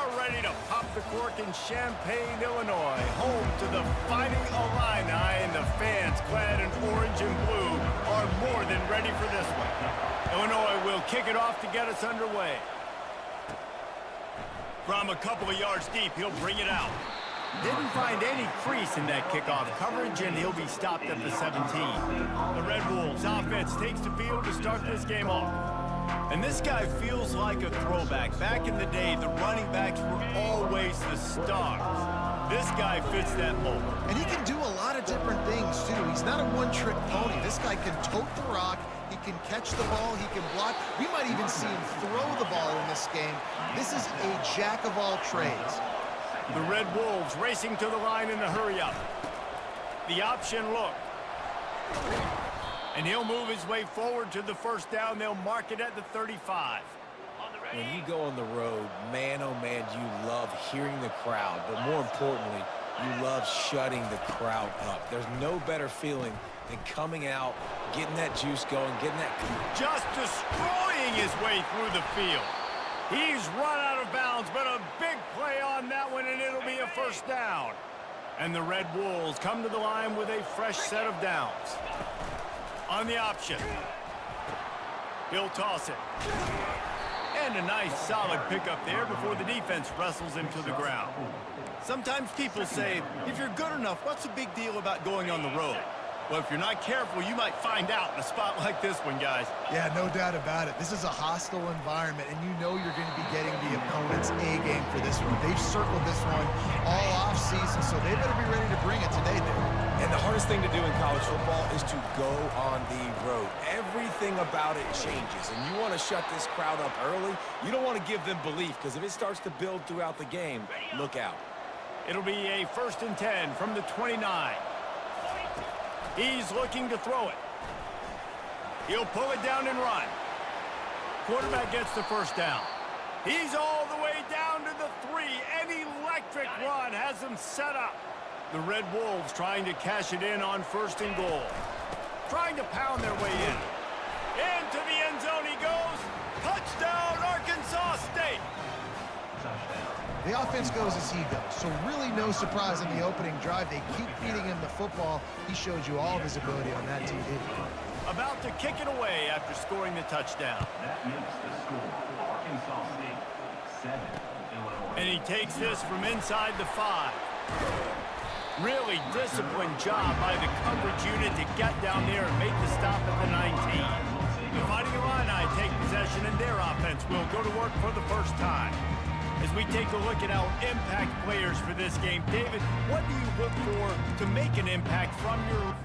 are ready to pop the cork in Champaign, Illinois, home to the Fighting Illini, and the fans clad in orange and blue are more than ready for this one. Illinois will kick it off to get us underway. From a couple of yards deep, he'll bring it out. Didn't find any crease in that kickoff coverage, and he'll be stopped at the 17. The Red Wolves offense takes the field to start this game off. And this guy feels like a throwback. Back in the day, the running backs were always the stars. This guy fits that mold. And he can do a lot of different things, too. He's not a one-trick pony. This guy can tote the rock. He can catch the ball. He can block. We might even see him throw the ball in this game. This is a jack of all trades. The Red Wolves racing to the line in a hurry-up. The option look. And he'll move his way forward to the first down. They'll mark it at the 35. When you go on the road, man, oh man, you love hearing the crowd. But more importantly, you love shutting the crowd up. There's no better feeling than coming out, getting that juice going, getting that... Just destroying his way through the field. He's run out of bounds, but a big play on that one, and it'll be a first down. And the Red Wolves come to the line with a fresh set of downs. On the option. He'll toss it. And a nice solid pickup there before the defense wrestles him to the ground. Sometimes people say, if you're good enough, what's the big deal about going on the road? Well, if you're not careful, you might find out in a spot like this one, guys. Yeah, no doubt about it. This is a hostile environment, and you know you're going to be getting the opponent's A-game for this one. They've circled this one all off-season, so they better be ready to bring it today, Dave. And the hardest thing to do in college football is to go on the road. Everything about it changes, and you want to shut this crowd up early. You don't want to give them belief, because if it starts to build throughout the game, look out. It'll be a 1st and 10 from the 29. He's looking to throw it. He'll pull it down and run. Quarterback gets the first down. He's all the way down to the 3. An electric run has him set up. The Red Wolves trying to cash it in on 1st and goal. Trying to pound their way in. Into the end zone he goes. Touchdown, Arkansas State. The offense goes as he goes, so really no surprise in the opening drive. They keep feeding him the football. He showed you all of his ability on that TV. About to kick it away after scoring the touchdown. That makes the score Arkansas State 7, Illinois. And he takes this from inside the 5. Really disciplined job by the coverage unit to get down there and make the stop at the 19. The Fighting Illini take possession, and their offense will go to work for the first time. As we take a look at our impact players for this game, David, what do you look for to make an impact from your...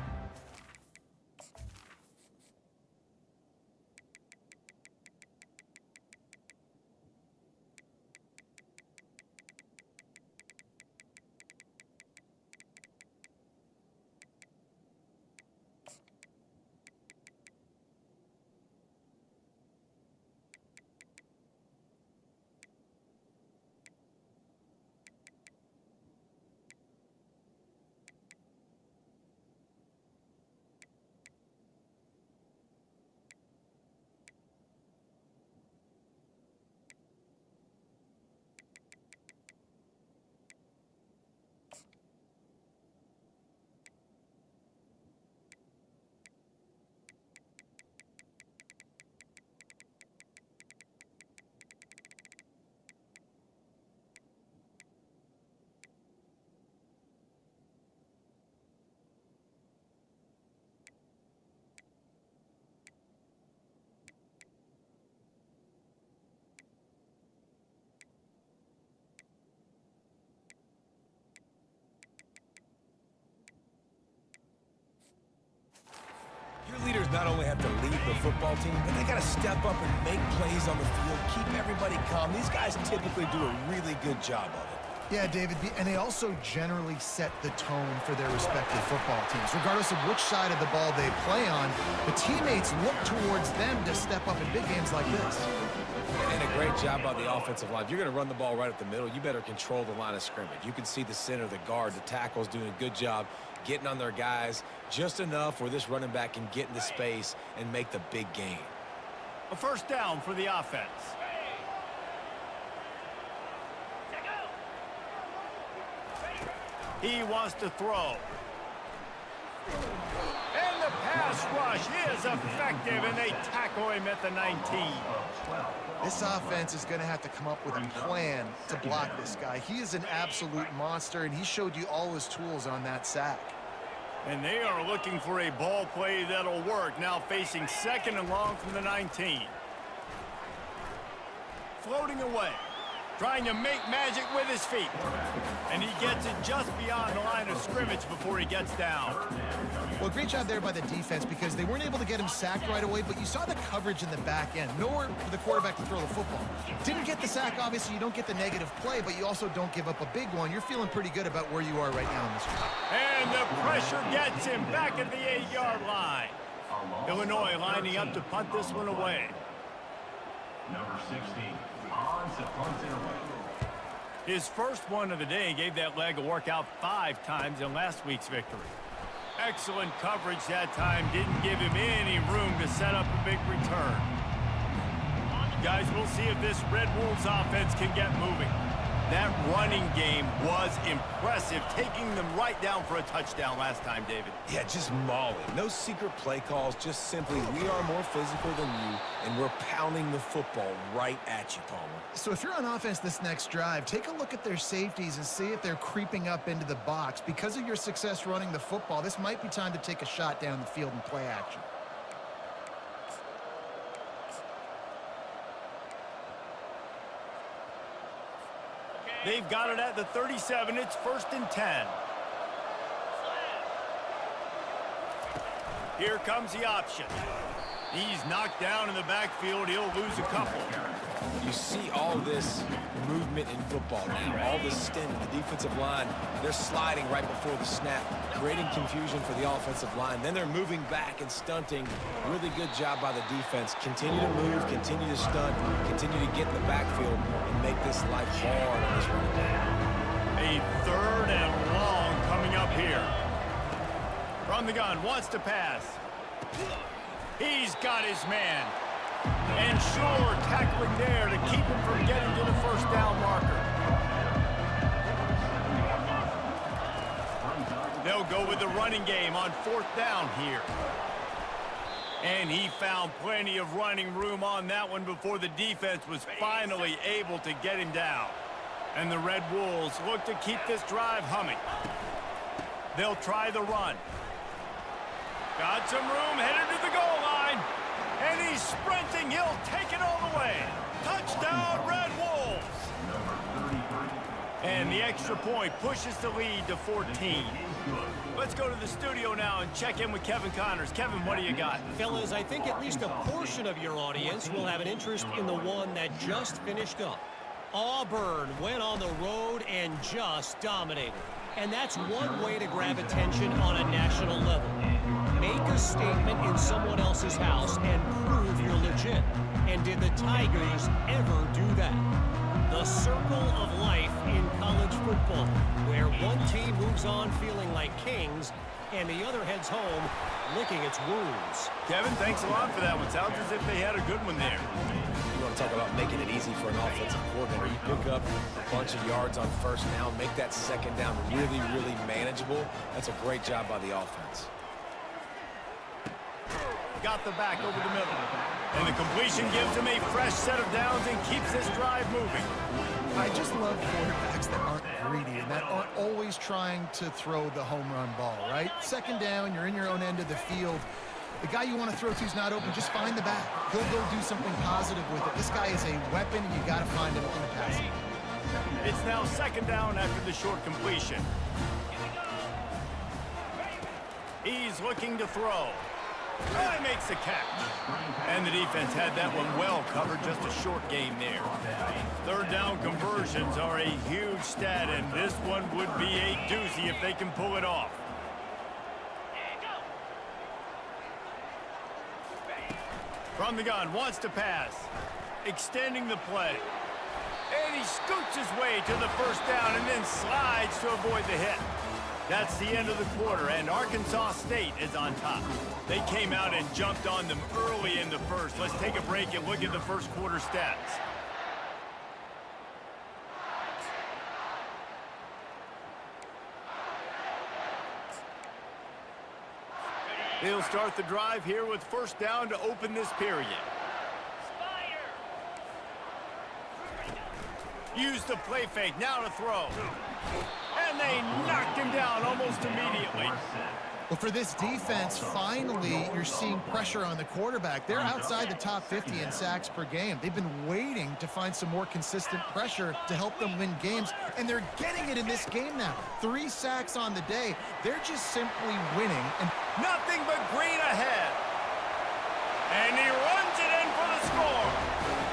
Your leaders not only have to lead the football team, but they got to step up and make plays on the field, keep everybody calm. These guys typically do a really good job of it. Yeah, David, and they also generally set the tone for their respective football teams. Regardless of which side of the ball they play on, the teammates look towards them to step up in big games like this. And a great job by the offensive line. If you're going to run the ball right up the middle, you better control the line of scrimmage. You can see the center, the guard, the tackle's doing a good job getting on their guys just enough where this running back can get into space and make the big gain. A first down for the offense. He wants to throw. And the pass rush is effective, and they tackle him at the 19. This offense is going to have to come up with a plan to block this guy. He is an absolute monster, and he showed you all his tools on that sack. And they are looking for a ball play that'll work. Now facing 2nd and long from the 19. Floating away. Trying to make magic with his feet. And he gets it just beyond the line of scrimmage before he gets down. Well, great job there by the defense because they weren't able to get him sacked right away, but you saw the coverage in the back end. Nowhere for the quarterback to throw the football. Didn't get the sack, obviously. You don't get the negative play, but you also don't give up a big one. You're feeling pretty good about where you are right now in this drive. And the pressure gets him back at the 8-yard line. Illinois lining up to punt this one away. Number 16. On to punt it away. His first one of the day gave that leg a workout 5 times in last week's victory. Excellent coverage that time. Didn't give him any room to set up a big return. Guys, we'll see if this Red Wolves offense can get moving. That running game was impressive, taking them right down for a touchdown last time, David. Yeah, just mauling. No secret play calls, just simply we are more physical than you, and we're pounding the football right at you, Palmer. So if you're on offense this next drive, take a look at their safeties and see if they're creeping up into the box. Because of your success running the football, this might be time to take a shot down the field and play action. They've got it at the 37. It's 1st and 10. Here comes the option. He's knocked down in the backfield. He'll lose a couple. You see all this movement in football now, all this stint. The defensive line, they're sliding right before the snap, creating confusion for the offensive line. Then they're moving back and stunting. Really good job by the defense. Continue to move, continue to stunt, continue to get in the backfield and make this life hard on this running back. A 3rd and long coming up here. From the gun, wants to pass. He's got his man. And sure, tackling there to keep him from getting to the 1st down marker. They'll go with the running game on 4th down here. And he found plenty of running room on that one before the defense was finally able to get him down. And the Red Wolves look to keep this drive humming. They'll try the run. Got some room, headed to the goal line. And he's sprinting. He'll take it all the way. Touchdown, Red Wolves. And the extra point pushes the lead to 14. Let's go to the studio now and check in with Kevin Connors. Kevin, what do you got? Fellas, I think at least a portion of your audience will have an interest in the one that just finished up. Auburn went on the road and just dominated. And that's one way to grab attention on a national level. Make a statement in someone else's house and prove you're legit. And did the Tigers ever do that? The circle of life in college football, where one team moves on feeling like kings and the other heads home licking its wounds. Kevin, thanks a lot for that one. Sounds as if they had a good one there. You want to talk about making it easy for an offensive coordinator. You pick up a bunch of yards on 1st down, make that 2nd down really, really manageable. That's a great job by the offense. Got the back over the middle. And the completion gives him a fresh set of downs and keeps this drive moving. I just love quarterbacks that aren't greedy and that aren't always trying to throw the home run ball, right? 2nd down, you're in your own end of the field. The guy you want to throw to is not open. Just find the back. He'll go do something positive with it. This guy is a weapon, and you got to find him in the passing. It's now 2nd down after the short completion. He's looking to throw. Oh, he makes the catch. And the defense had that one well covered, just a short game there. 3rd down conversions are a huge stat, and this one would be a doozy if they can pull it off. From the gun, wants to pass. Extending the play. And he scoots his way to the 1st down and then slides to avoid the hit. That's the end of the quarter, and Arkansas State is on top. They came out and jumped on them early in the 1st. Let's take a break and look at the 1st quarter stats. They'll start the drive here with first down to open this period. Use the play fake, now to throw. And they knocked him down almost immediately. Well, for this defense, finally, you're seeing pressure on the quarterback. They're outside the top 50 in sacks per game. They've been waiting to find some more consistent pressure to help them win games, and they're getting it in this game now. 3 sacks on the day. They're just simply winning. And nothing but green ahead. And he runs it in for the score.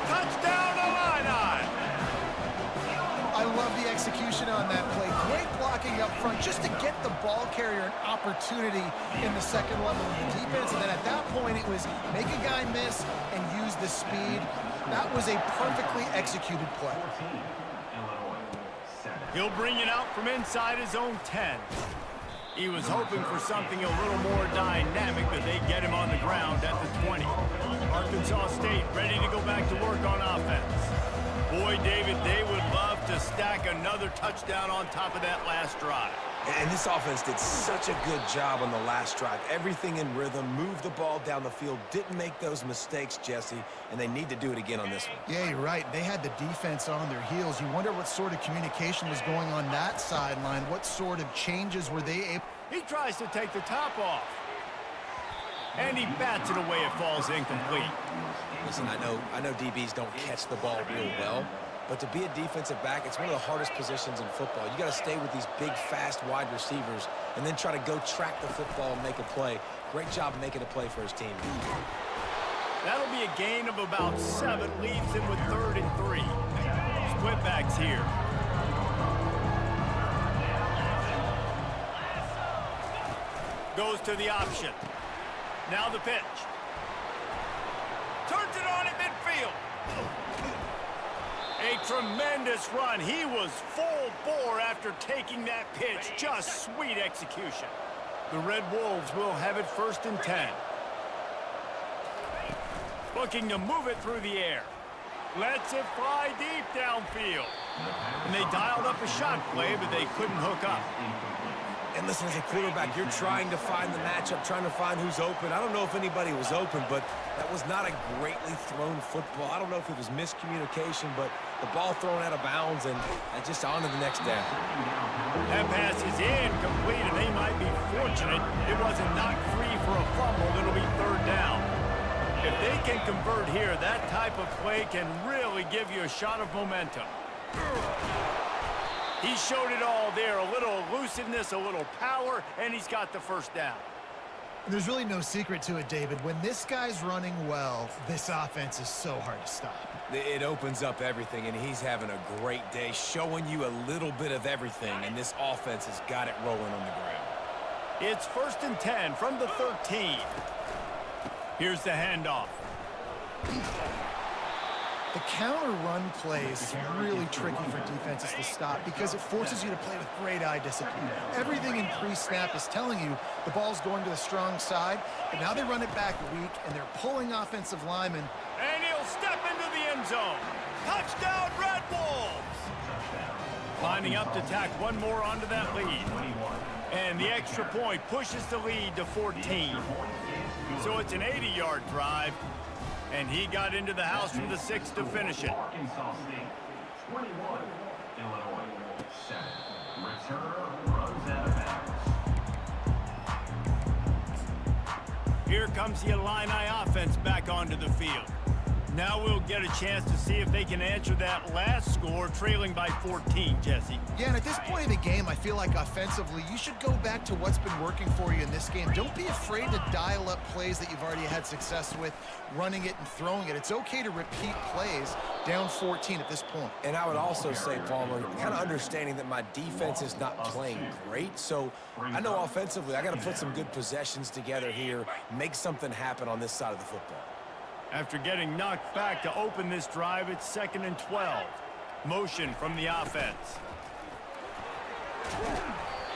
Touchdown, Illini. I love the execution on that play. Great blocking up front just to get the ball carrier an opportunity in the second level of the defense. And then at that point, it was make a guy miss and use the speed. That was a perfectly executed play. He'll bring it out from inside his own 10. He was hoping for something a little more dynamic, but they get him on the ground at the 20. Arkansas State ready to go back to work on offense. Boy, David, they would love to stack another touchdown on top of that last drive. And this offense did such a good job on the last drive. Everything in rhythm, moved the ball down the field, didn't make those mistakes, Jesse, and they need to do it again on this one. Yeah, you're right. They had the defense on their heels. You wonder what sort of communication was going on that sideline. What sort of changes were they able? He tries to take the top off. And he bats it away. It falls incomplete. Listen, I know DBs don't catch the ball real well, but to be a defensive back, it's one of the hardest positions in football. You got to stay with these big, fast wide receivers and then try to go track the football and make a play. Great job making a play for his team. That'll be a gain of about 7, leaves him with 3rd and 3. Split backs here. Goes to the option. Now the pitch. Turns it on at midfield. A tremendous run. He was full bore after taking that pitch. Just sweet execution. The Red Wolves will have it 1st and 10. Looking to move it through the air. Lets it fly deep downfield. And they dialed up a shot play, but they couldn't hook up. And listen, as a quarterback, you're trying to find the matchup, trying to find who's open. I don't know if anybody was open, but that was not a greatly thrown football. I don't know if it was miscommunication, but the ball thrown out of bounds and just on to the next down. That pass is incomplete, and they might be fortunate it wasn't knocked free for a fumble. It'll be 3rd down. If they can convert here, that type of play can really give you a shot of momentum. He showed it all there, a little elusiveness, a little power, and he's got the 1st down. There's really no secret to it, David. When this guy's running well, this offense is so hard to stop. It opens up everything, and he's having a great day, showing you a little bit of everything, and this offense has got it rolling on the ground. It's 1st and 10 from the 13. Here's the handoff. The counter run play is really tricky for defenses to stop because it forces you to play with great eye discipline. Everything in pre-snap is telling you the ball's going to the strong side, but now they run it back weak, and they're pulling offensive linemen. And he'll step into the end zone. Touchdown, Red Wolves! Lining up to tack one more onto that lead. And the extra point pushes the lead to 14. So it's an 80-yard drive. And he got into the house from the 6 to finish it. Arkansas State, 21, Illinois, 7. Returner runs out of bounds. Here comes the Illini offense back onto the field. Now we'll get a chance to see if they can answer that last score, trailing by 14, Jesse. Yeah, and at this point in the game, I feel like offensively, you should go back to what's been working for you in this game. Don't be afraid to dial up plays that you've already had success with, running it and throwing it. It's okay to repeat plays down 14 at this point. And I would also say, Palmer, kind of understanding that my defense is not playing great, so I know offensively I got to put some good possessions together here, make something happen on this side of the football. After getting knocked back to open this drive, it's 2nd and 12. Motion from the offense.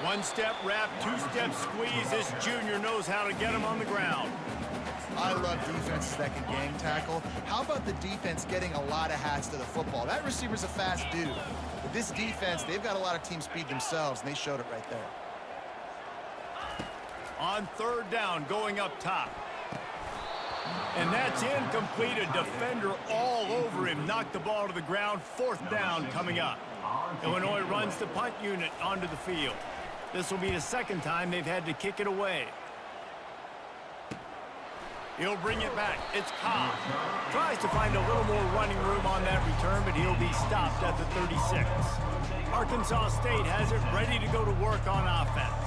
One-step wrap, two-step squeeze. This junior knows how to get him on the ground. I love defenses that can gang tackle. How about the defense getting a lot of hats to the football? That receiver's a fast dude. But this defense, they've got a lot of team speed themselves, and they showed it right there. On third down, going up top. And that's incomplete. A defender all over him. Knocked the ball to the ground. Fourth down coming up. Illinois runs the punt unit onto the field. This will be the second time they've had to kick it away. He'll bring it back. It's Cobb. Tries to find a little more running room on that return, but he'll be stopped at the 36. Arkansas State has it ready to go to work on offense.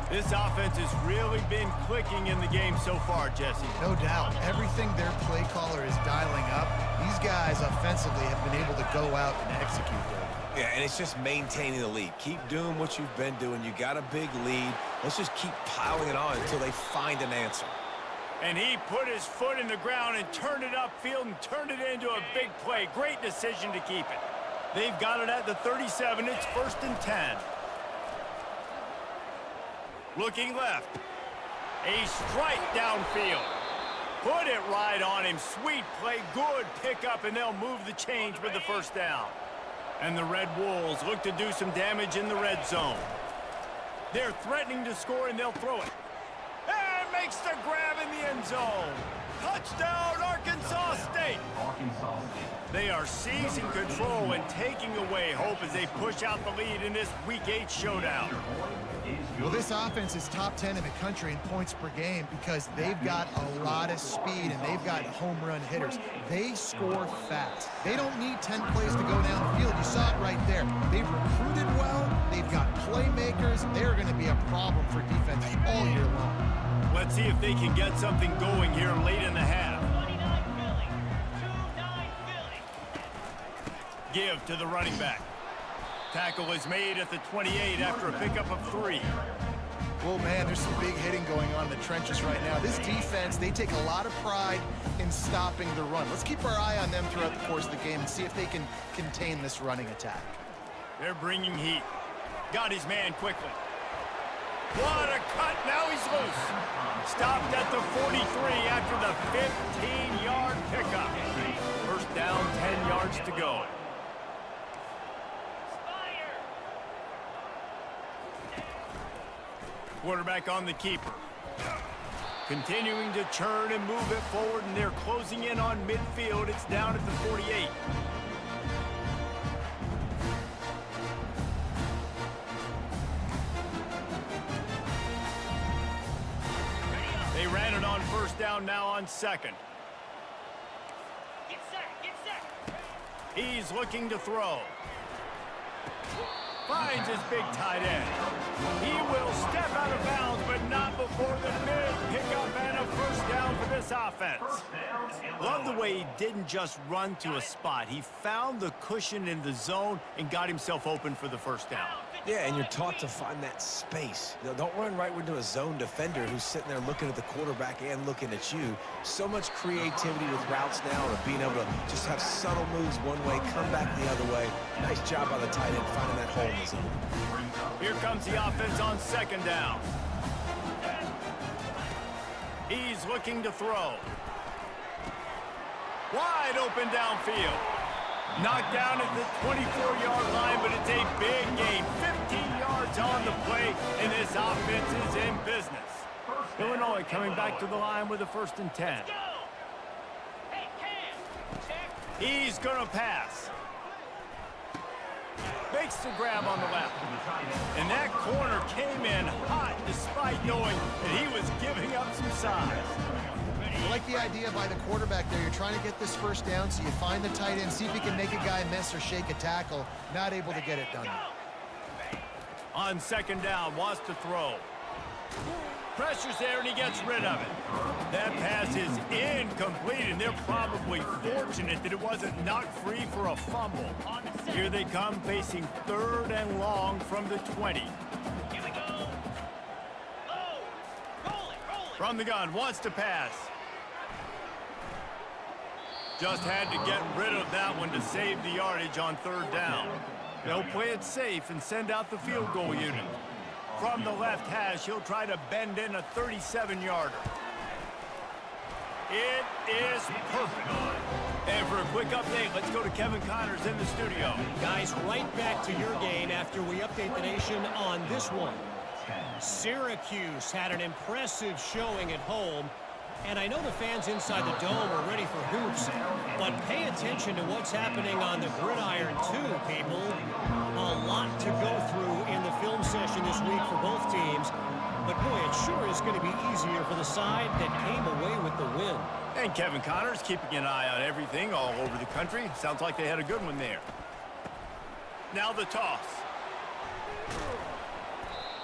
This offense has really been clicking in the game so far, Jesse. No doubt. Everything their play caller is dialing up, these guys offensively have been able to go out and execute there. Yeah, and it's just maintaining the lead. Keep doing what you've been doing. You got a big lead. Let's just keep piling it on until they find an answer. And he put his foot in the ground and turned it upfield and turned it into a big play. Great decision to keep it. They've got it at the 37. It's 1st and 10. Looking left. A strike downfield. Put it right on him. Sweet play. Good pickup, and they'll move the change with the first down. And the Red Wolves look to do some damage in the red zone. They're threatening to score, and they'll throw it. And makes the grab in the end zone. Touchdown, Arkansas State. They are seizing control and taking away hope as they push out the lead in this Week 8 showdown. Well, this offense is top 10 in the country in points per game because they've got a lot of speed and they've got home run hitters. They score fast. They don't need 10 plays to go down the field. You saw it right there. They've recruited well. They've got playmakers. They're going to be a problem for defenses all year long. Let's see if they can get something going here late in the half. Give to the running back. Tackle is made at the 28 after a pickup of 3. Well, man, there's some big hitting going on in the trenches right now. This defense, they take a lot of pride in stopping the run. Let's keep our eye on them throughout the course of the game and see if they can contain this running attack. They're bringing heat. Got his man quickly. What a cut. Now he's loose. Stopped at the 43 after the 15-yard pickup. First down, 10 yards to go. Quarterback on the keeper. Continuing to churn and move it forward, and they're closing in on midfield. It's down at the 48. They ran it on first down, now on second. Get set. He's looking to throw. Finds his big tight end. He will step out of bounds, but not before the mid-pickup and a first down for this offense. Love the way he didn't just run to a spot. He found the cushion in the zone and got himself open for the first down. Yeah, and you're taught to find that space. You know, don't run right into a zone defender who's sitting there looking at the quarterback and looking at you. So much creativity with routes now, and being able to just have subtle moves one way, come back the other way. Nice job by the tight end finding that hole in the zone. Here comes the offense on second down. He's looking to throw. Wide open downfield. Knocked down at the 24-yard line, but it's a big gain. 15 yards on the play, and this offense is in business. Illinois coming back to the line with a 1st and 10. He's going to pass. Makes the grab on the left. And that corner came in hot despite knowing that he was giving up some size. I like the idea by the quarterback there. You're trying to get this first down, so you find the tight end, see if he can make a guy miss or shake a tackle. Not able to get it done. On second down, wants to throw. Pressure's there, and he gets rid of it. That pass is incomplete, and they're probably fortunate that it wasn't knocked free for a fumble. Here they come, facing 3rd and long from the 20. Here we go. Low. Roll it. From the gun, wants to pass. Just had to get rid of that one to save the yardage on 3rd down. They'll play it safe and send out the field goal unit. From the left hash, he'll try to bend in a 37-yarder. It is perfect. And for a quick update, let's go to Kevin Connors in the studio. Guys, right back to your game after we update the nation on this one. Syracuse had an impressive showing at home, and I know the fans inside the dome are ready for hoops, but pay attention to what's happening on the gridiron too, people. A lot to go through in the film session this week for both teams, but boy, it sure is going to be easier for the side that came away with the win. And Kevin Connors keeping an eye on everything all over the country. Sounds like they had a good one there. Now the toss.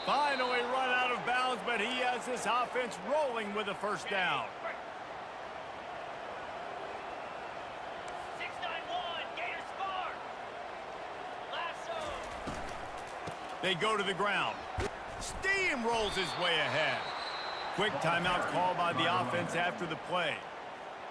Finally run out of bounds, but he has this offense rolling with a first down. 6-9-1, Gators score. Lasso. They go to the ground. Steamrolls his way ahead. Quick timeout called by the offense after the play.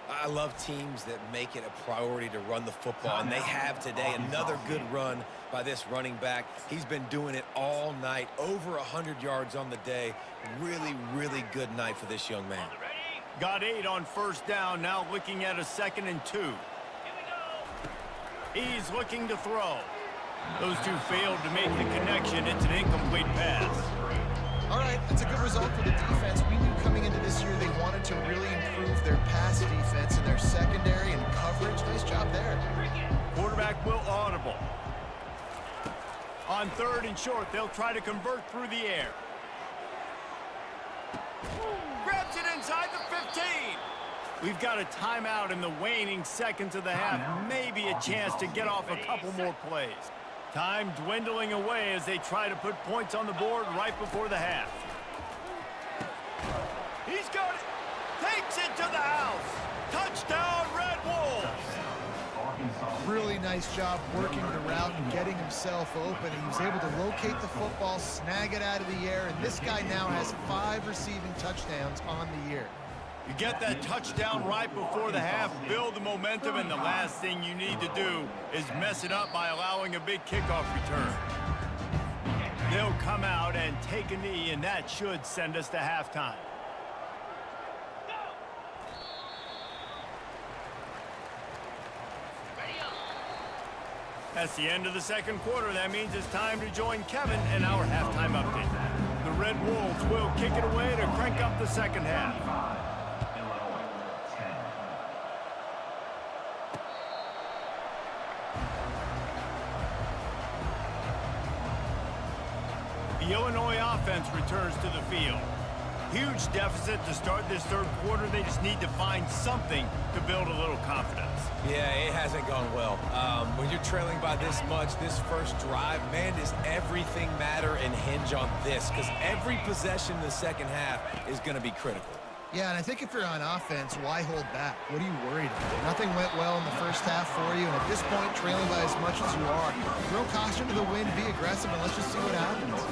I love teams that make it a priority to run the football, and they have today. Another good run by this running back. He's been doing it all night, over 100 yards on the day. Really, really good night for this young man. Ready? Got 8 on first down, now looking at a 2nd and 2. Here we go. He's looking to throw. Those two failed to make the connection. It's an incomplete pass. All right, that's a good result for the defense. We knew coming into this year they wanted to really improve their pass defense and their secondary and coverage. Nice job there. Quarterback will audible. On 3rd and short, they'll try to convert through the air. Grabs it inside the 15. We've got a timeout in the waning seconds of the half. Maybe a chance to get off a couple more plays. Time dwindling away as they try to put points on the board right before the half. He's got it. Takes it to the house. Touchdown, Red Wolves. Really nice job working the route and getting himself open. He was able to locate the football, snag it out of the air, and this guy now has 5 receiving touchdowns on the year. You get that touchdown right before the half, build the momentum, and the last thing you need to do is mess it up by allowing a big kickoff return. They'll come out and take a knee, and that should send us to halftime. That's the end of the 2nd quarter. That means it's time to join Kevin in our halftime update. The Red Wolves will kick it away to crank up the 2nd half. The Illinois offense returns to the field. Huge deficit to start this 3rd quarter. They just need to find something to build a little confidence. Yeah, it hasn't gone well. When you're trailing by this much, this first drive, man, does everything matter and hinge on this? Because every possession in the 2nd half is going to be critical. Yeah, and I think if you're on offense, why hold back? What are you worried about? Nothing went well in the first half for you, and at this point, trailing by as much as you are, throw caution to the wind, be aggressive, and let's just see what happens.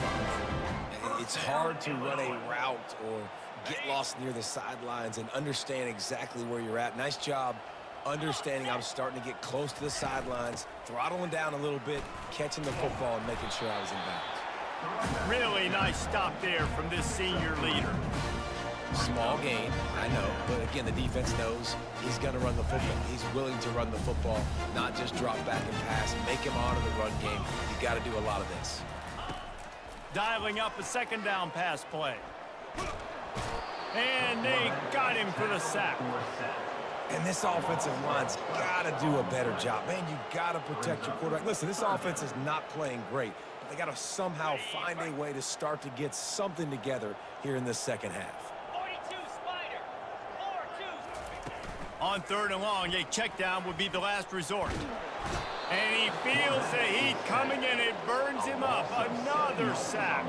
It's hard to run a route or get lost near the sidelines and understand exactly where you're at. Nice job understanding I'm starting to get close to the sidelines, throttling down a little bit, catching the football, and making sure I was in bounds. Really nice stop there from this senior leader. Small gain, I know, but again, the defense knows he's going to run the football. He's willing to run the football, not just drop back and pass, make him honor the run game. You got to do a lot of this. Dialing up a 2nd down pass play. And they got him for the sack. And this offensive line's got to do a better job. Man, you got to protect your quarterback. Listen, this offense is not playing great, but they got to somehow find a way to start to get something together here in this 2nd half. 42 Spider. 4-2. On 3rd and long, a check down would be the last resort. And he feels the heat coming, and it burns him up. Another sack.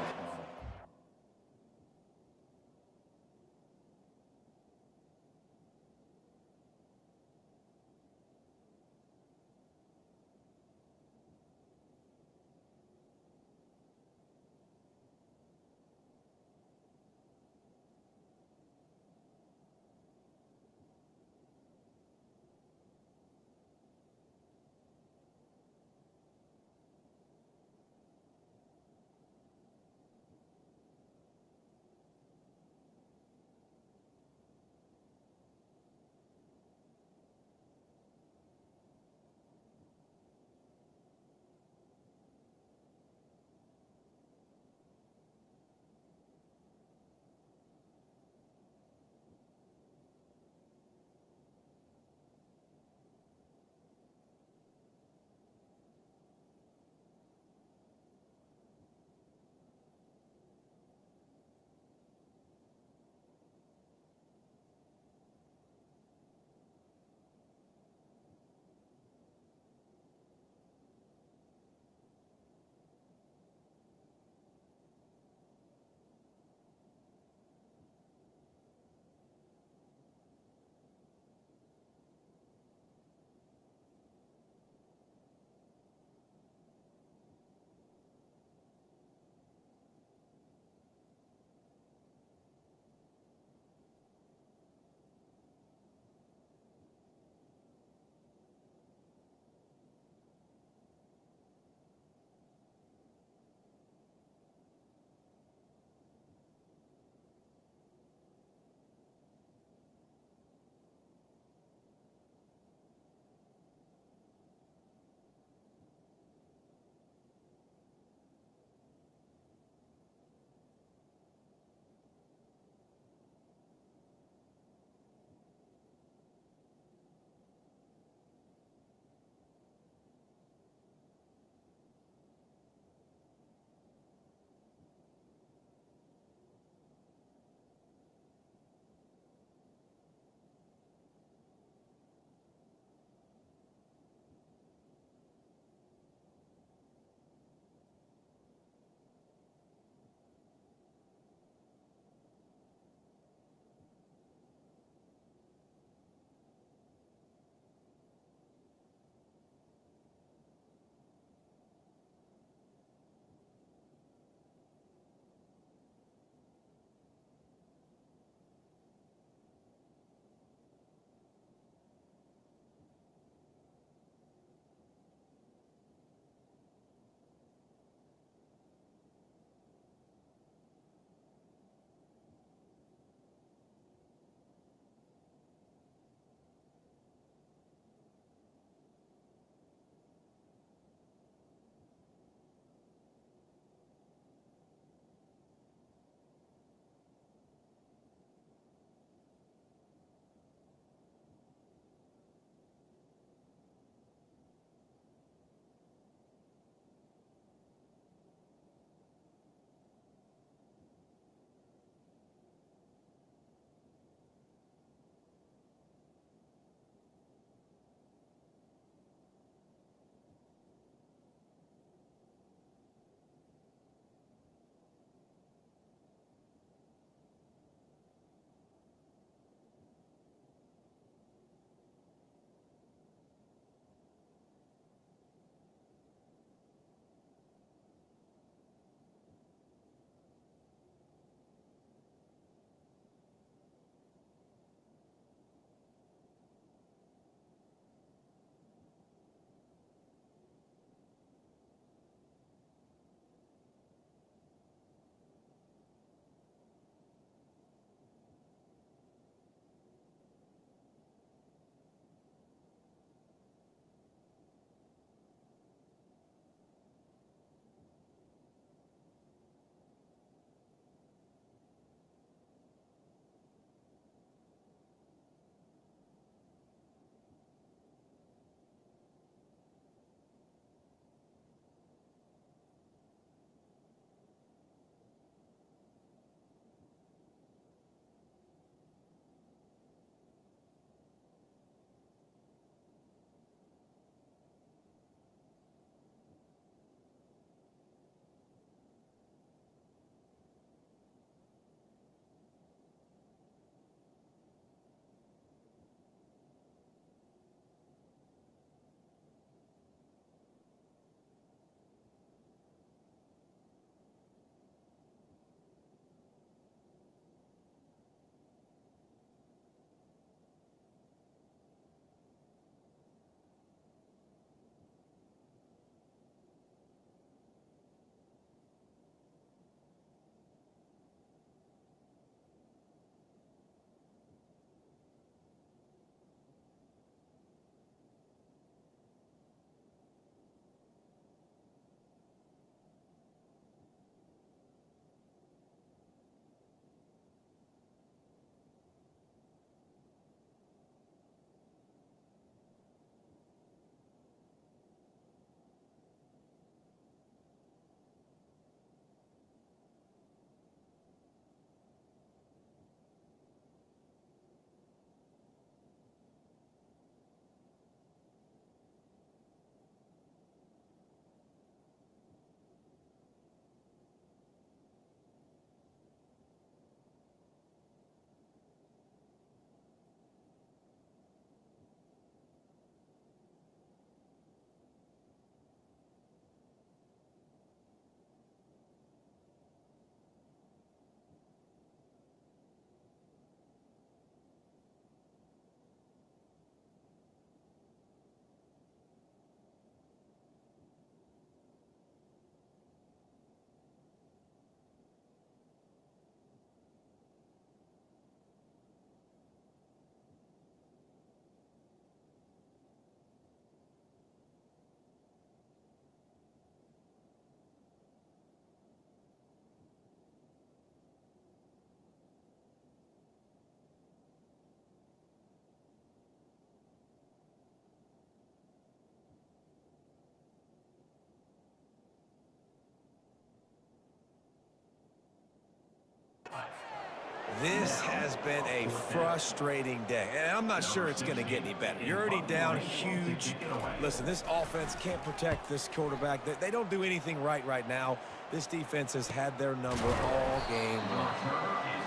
This has been a frustrating day, and I'm not sure it's going to get any better. You're already down huge. Listen, this offense can't protect this quarterback. They don't do anything right now. This defense has had their number all game long.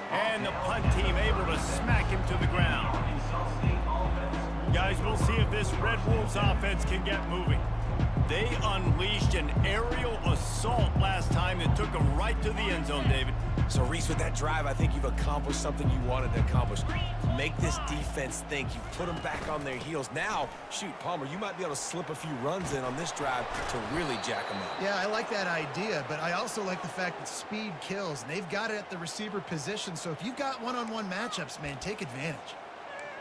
And the punt team able to smack him to the ground. Guys, we'll see if this Red Wolves offense can get moving. They unleashed an aerial assault last time that took them right to the end zone, David. So, Reese, with that drive, I think you've accomplished something you wanted to accomplish. Make this defense think. You've put them back on their heels. Now, shoot, Palmer, you might be able to slip a few runs in on this drive to really jack them up. Yeah, I like that idea, but I also like the fact that speed kills, and they've got it at the receiver position. So if you've got one-on-one matchups, man, take advantage.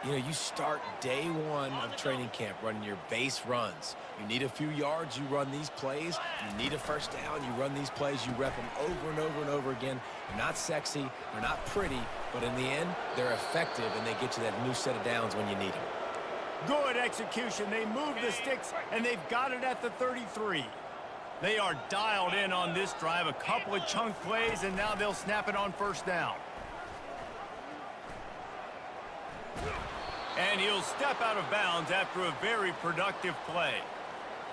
You know, you start day one of training camp running your base runs. You need a few yards, you run these plays. You need a first down, you run these plays. You rep them over and over and over again. They're not sexy, they're not pretty, but in the end, they're effective, and they get you that new set of downs when you need them. Good execution. They move the sticks, and they've got it at the 33. They are dialed in on this drive. A couple of chunk plays, and now they'll snap it on first down. And he'll step out of bounds after a very productive play.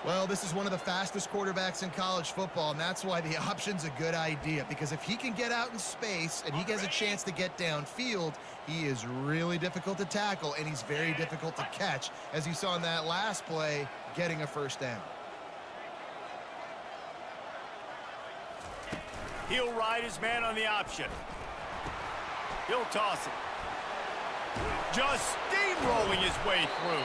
Well, this is one of the fastest quarterbacks in college football, and that's why the option's a good idea, because if he can get out in space and he has a chance to get downfield, he is really difficult to tackle, and he's very difficult to catch, as you saw in that last play, getting a first down. He'll ride his man on the option. He'll toss it. Just steamrolling his way through.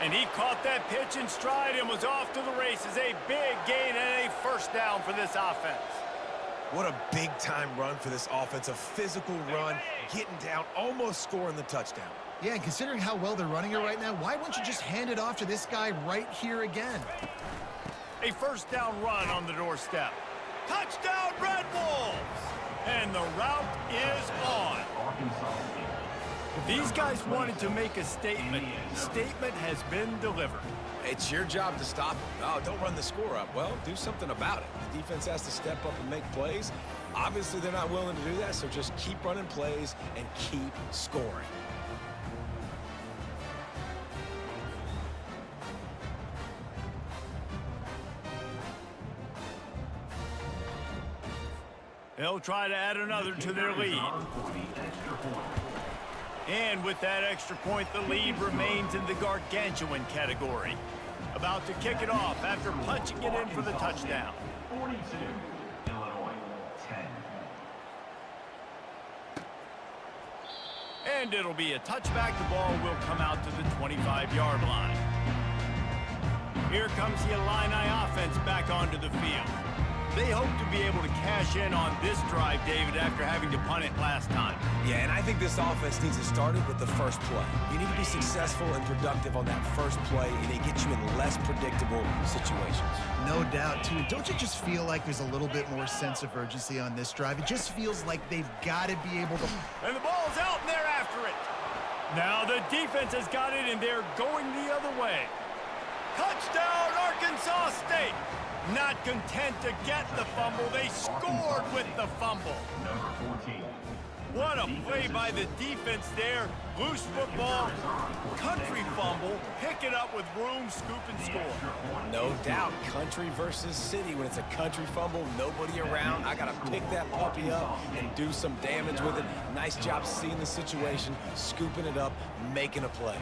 And he caught that pitch in stride and was off to the races. A big gain and a first down for this offense. What a big-time run for this offense. A physical run, getting down, almost scoring the touchdown. Yeah, and considering how well they're running it right now, why wouldn't you just hand it off to this guy right here again? A first down run on the doorstep. Touchdown, Red Wolves! And the route is on. These guys wanted to make a statement. Statement has been delivered. It's your job to stop them. Oh, don't run the score up. Well, do something about it. The defense has to step up and make plays. Obviously, they're not willing to do that, so just keep running plays and keep scoring. They'll try to add another to their lead. And with that extra point, the lead remains in the gargantuan category. About to kick it off after punching it in for the touchdown. 42, Illinois, 10. And it'll be a touchback. The ball will come out to the 25-yard line. Here comes the Illini offense back onto the field. They hope to be able to cash in on this drive, David, after having to punt it last time. Yeah, and I think this offense needs to start it with the first play. You need to be successful and productive on that first play, and it gets you in less predictable situations. No doubt, too. Don't you just feel like there's a little bit more sense of urgency on this drive? It just feels like they've got to be able to... And the ball's out, and they're after it. Now the defense has got it, and they're going the other way. Touchdown, Arkansas State! Not content to get the fumble, they scored with the fumble. Number 14. What a play by the defense there. Loose football, country fumble, pick it up with room, scoop, and score. No doubt, country versus city. When it's a country fumble, nobody around. I got to pick that puppy up and do some damage with it. Nice job seeing the situation, scooping it up, making a play.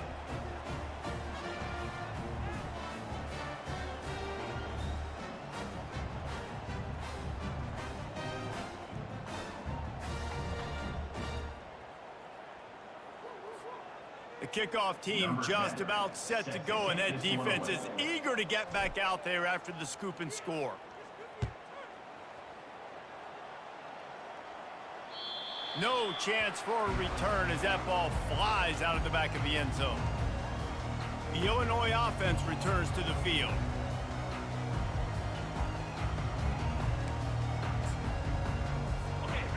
The kickoff team just about set to go, and that defense is eager to get back out there after the scoop and score. No chance for a return as that ball flies out of the back of the end zone. The Illinois offense returns to the field.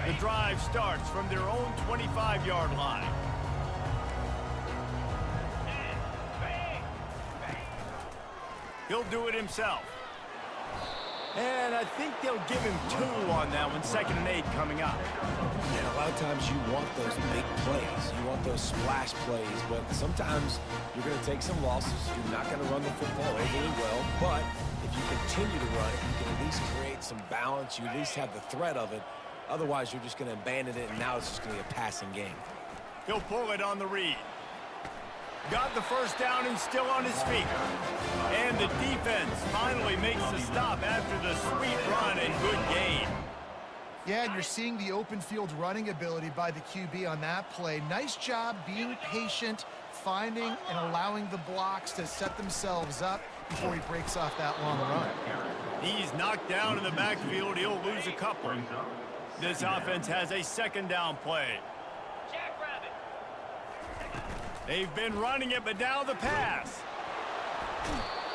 The drive starts from their own 25-yard line. He'll do it himself. And I think they'll give him 2 on that one, 2nd and 8 coming up. And a lot of times you want those big plays. You want those splash plays, but sometimes you're going to take some losses. You're not going to run the football overly well, but if you continue to run it, you can at least create some balance. You at least have the threat of it. Otherwise, you're just going to abandon it, and now it's just going to be a passing game. He'll pull it on the read. Got the first down and still on his feet. And the defense finally makes the stop after the sweet run and good gain. Yeah, and you're seeing the open field running ability by the QB on that play. Nice job being patient, finding and allowing the blocks to set themselves up before he breaks off that long run. He's knocked down in the backfield. He'll lose a couple. This offense has a 2nd down play. Jackrabbit. They've been running it, but now the pass.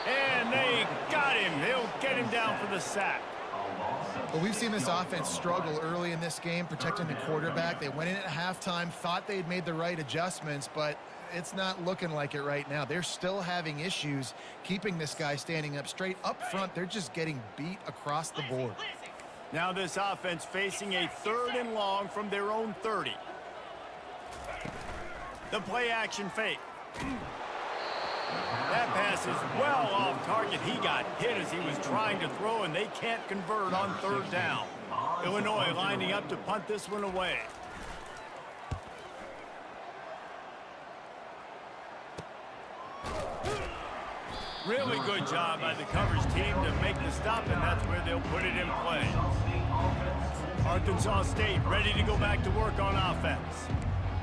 And they got him. They'll get him down for the sack. Well, we've seen this offense struggle early in this game protecting the quarterback. They went in at halftime, thought they'd made the right adjustments, but it's not looking like it right now. They're still having issues keeping this guy standing up straight. Up front, they're just getting beat across the board. Now this offense facing a 3rd and long from their own 30. The play action fake. That pass is well off target. He got hit as he was trying to throw, and they can't convert on 3rd down. Illinois lining up to punt this one away. Really good job by the coverage team to make the stop, and that's where they'll put it in play. Arkansas State ready to go back to work on offense.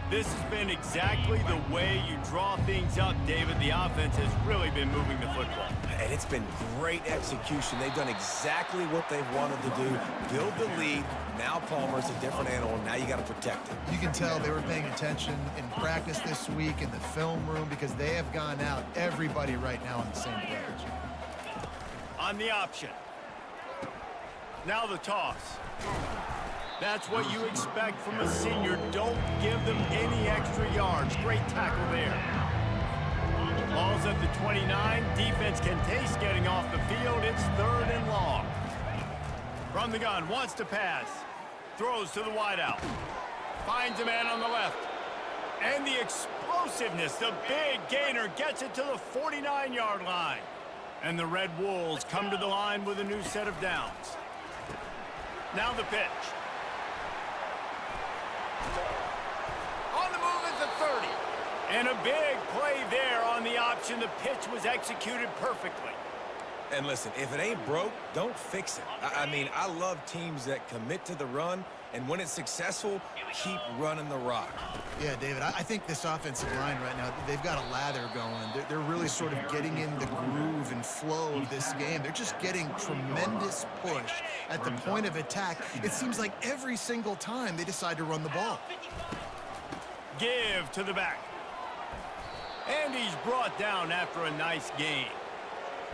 This has been exactly the way you draw things up, David. The offense has really been moving the football. And it's been great execution. They've done exactly what they've wanted to do. Build the lead. Now Palmer's a different animal. Now you got to protect him. You can tell they were paying attention in practice this week in the film room because they have gone out, everybody right now on the same page. On the option. Now the toss. That's what you expect from a senior. Don't give them any extra yards. Great tackle there. Ball's at the 29. Defense can taste getting off the field. It's 3rd and long. From the gun, wants to pass. Throws to the wideout. Finds a man on the left. And the explosiveness, the big gainer, gets it to the 49-yard line. And the Red Wolves come to the line with a new set of downs. Now the pitch. On the move at the 30. And a big play there on the option. The pitch was executed perfectly. And listen, if it ain't broke, don't fix it. I mean, I love teams that commit to the run, and when it's successful, keep running the rock. Yeah, David, I think this offensive line right now, they've got a lather going. They're really sort of getting in the groove and flow of this game. They're just getting tremendous push at the point of attack. It seems like every single time they decide to run the ball. Give to the back. And he's brought down after a nice gain.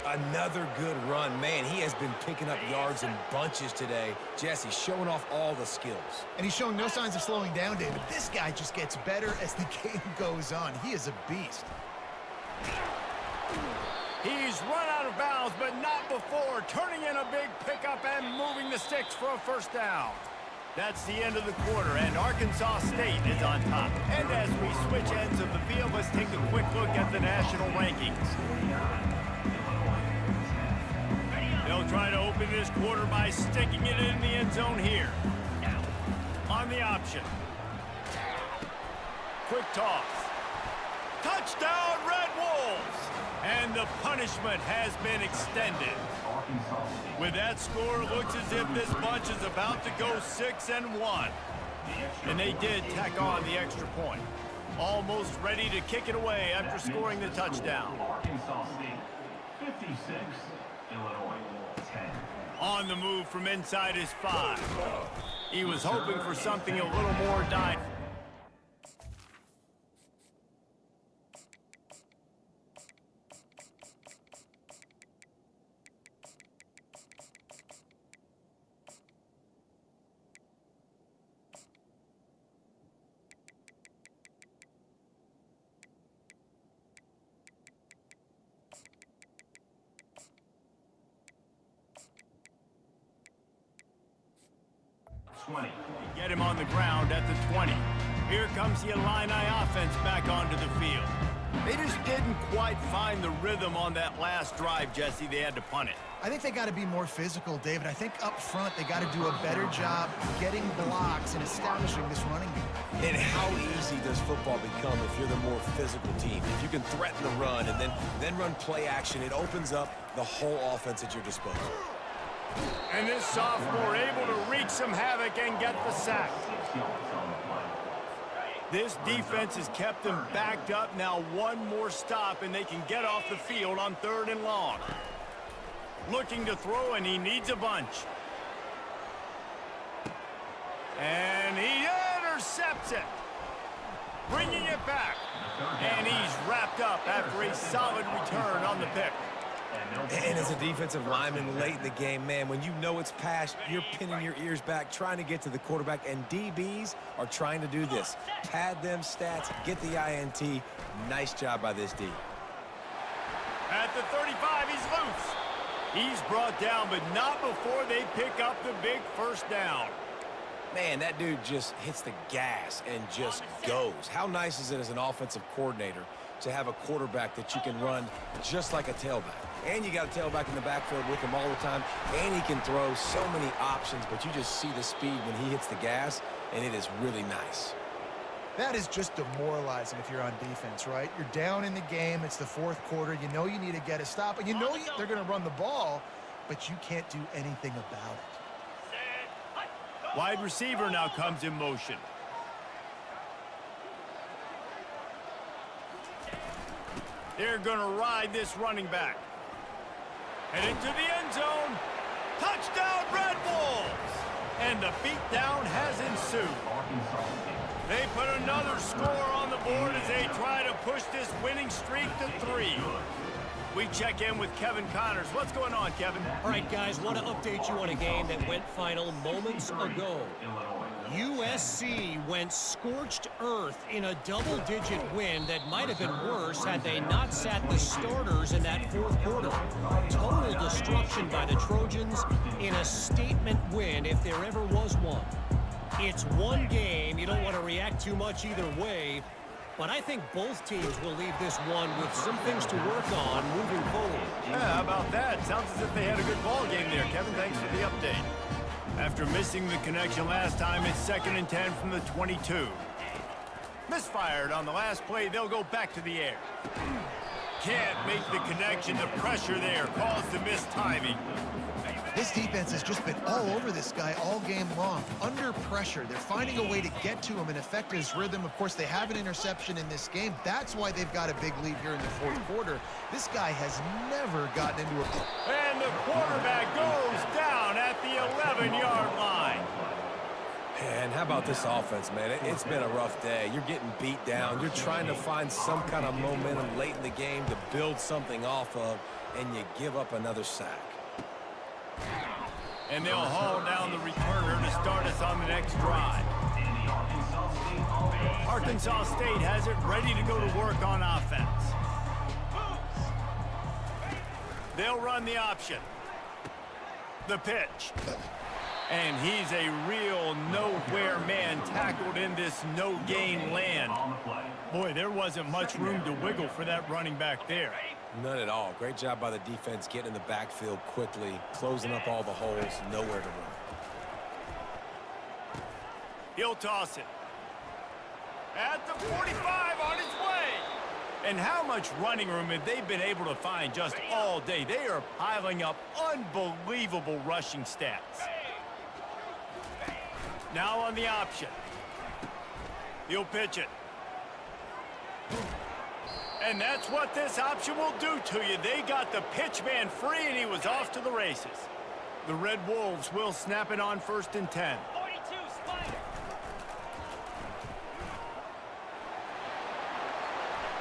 Another good run. Man, he has been picking up yards in bunches today. Jesse showing off all the skills. And he's showing no signs of slowing down, David. This guy just gets better as the game goes on. He is a beast. He's run out of bounds, but not before turning in a big pickup and moving the sticks for a 1st down. That's the end of the quarter, and Arkansas State is on top. And as we switch ends of the field, let's take a quick look at the national rankings. They'll try to open this quarter by sticking it in the end zone here. On the option. Quick toss. Touchdown, Red Wolves! And the punishment has been extended. With that score, it looks as if this bunch is about to go 6-1. And they did tack on the extra point. Almost ready to kick it away after scoring the touchdown. Arkansas State 56, Illinois 10. On the move from inside his 5. He was hoping for something a little more dynamic. 20. Get him on the ground at the 20. Here comes the Illini offense back onto the field. They just didn't quite find the rhythm on that last drive, Jesse. They had to punt it. I think they got to be more physical, David. I think up front they got to do a better job getting blocks and establishing this running game. And how easy does football become if you're the more physical team? If you can threaten the run and then run play action, it opens up the whole offense at your disposal. And this sophomore able to wreak some havoc and get the sack. This defense has kept them backed up. Now one more stop, and they can get off the field on 3rd and long. Looking to throw, and he needs a bunch. And he intercepts it. Bringing it back. And he's wrapped up after a solid return on the pick. And as a defensive lineman late in the game, man, when you know it's past, you're pinning your ears back, trying to get to the quarterback, and DBs are trying to do this. Pad them stats, get the INT. Nice job by this D. At the 35, he's loose. He's brought down, but not before they pick up the big first down. Man, that dude just hits the gas and just goes. How nice is it as an offensive coordinator to have a quarterback that you can run just like a tailback? And you got a tailback in the backfield with him all the time, and he can throw so many options, but you just see the speed when he hits the gas, and it is really nice. That is just demoralizing if you're on defense, right? You're down in the game. It's the 4th quarter. You know you need to get a stop, and you know they're going to run the ball, but you can't do anything about it. Wide receiver now comes in motion. They're going to ride this running back. And into the end zone. Touchdown, Red Wolves! And the beatdown has ensued. They put another score on the board as they try to push this winning streak to 3. We check in with Kevin Connors. What's going on, Kevin? All right, guys, want to update you on a game that went final moments ago. USC went scorched earth in a double-digit win that might have been worse had they not sat the starters in that 4th quarter. Total destruction by the Trojans in a statement win if there ever was one. It's one game. You don't want to react too much either way, but I think both teams will leave this one with some things to work on moving forward. Yeah, how about that? Sounds as if they had a good ball game there. Kevin, thanks for the update. After missing the connection last time, it's 2nd and 10 from the 22. Misfired on the last play. They'll go back to the air. Can't make the connection. The pressure there caused the missed timing. This defense has just been all over this guy all game long. Under pressure. They're finding a way to get to him and affect his rhythm. Of course, they have an interception in this game. That's why they've got a big lead here in the 4th quarter. This guy has never gotten into a... And the quarterback goes down at the 11-yard line. And how about this offense, man? It's been a rough day. You're getting beat down. You're trying to find some kind of momentum late in the game to build something off of, and you give up another sack. And they'll haul down the returner to start us on the next drive. Arkansas State has it ready to go to work on offense. They'll run the option. The pitch. And he's a real nowhere man tackled in this no-gain land. Boy, there wasn't much room to wiggle for that running back there. None at all. Great job by the defense getting in the backfield quickly, closing up all the holes, nowhere to run. He'll toss it. At the 45 on his way. And how much running room have they been able to find just all day? They are piling up unbelievable rushing stats. Now on the option. He'll pitch it. And that's what this option will do to you. They got the pitch man free, and he was off to the races. The Red Wolves will snap it on 1st and 10. 42, Spider.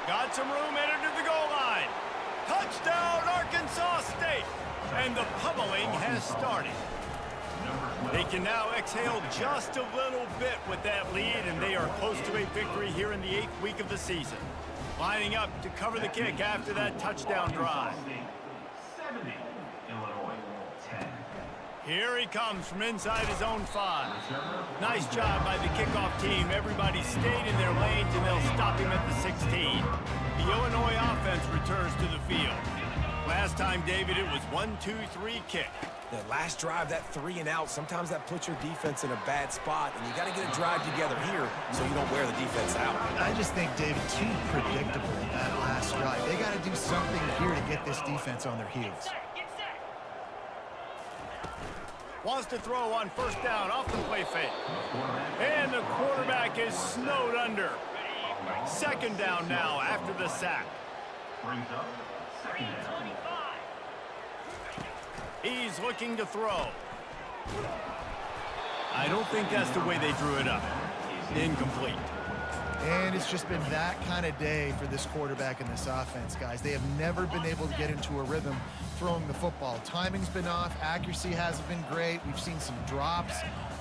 Got some room headed to the goal line. Touchdown, Arkansas State. And the pummeling has started. They can now exhale just a little bit with that lead, and they are close to a victory here in the 8th week of the season. Lining up to cover the kick after that touchdown drive. Here he comes from inside his own 5. Nice job by the kickoff team. Everybody stayed in their lanes, and they'll stop him at the 16. The Illinois offense returns to the field. Last time, David, it was 1-2-3 kick. The last drive, that 3 and out, sometimes that puts your defense in a bad spot, and you got to get a drive together here so you don't wear the defense out. I just think, David, too predictable in that last drive. They got to do something here to get this defense on their heels. Wants to throw on first down off the play fake. And the quarterback is snowed under. Second down now after the sack. He's looking to throw. I don't think that's the way they drew it up. Incomplete. And it's just been that kind of day for this quarterback and this offense, guys. They have never been able to get into a rhythm throwing the football. Timing's been off. Accuracy hasn't been great. We've seen some drops.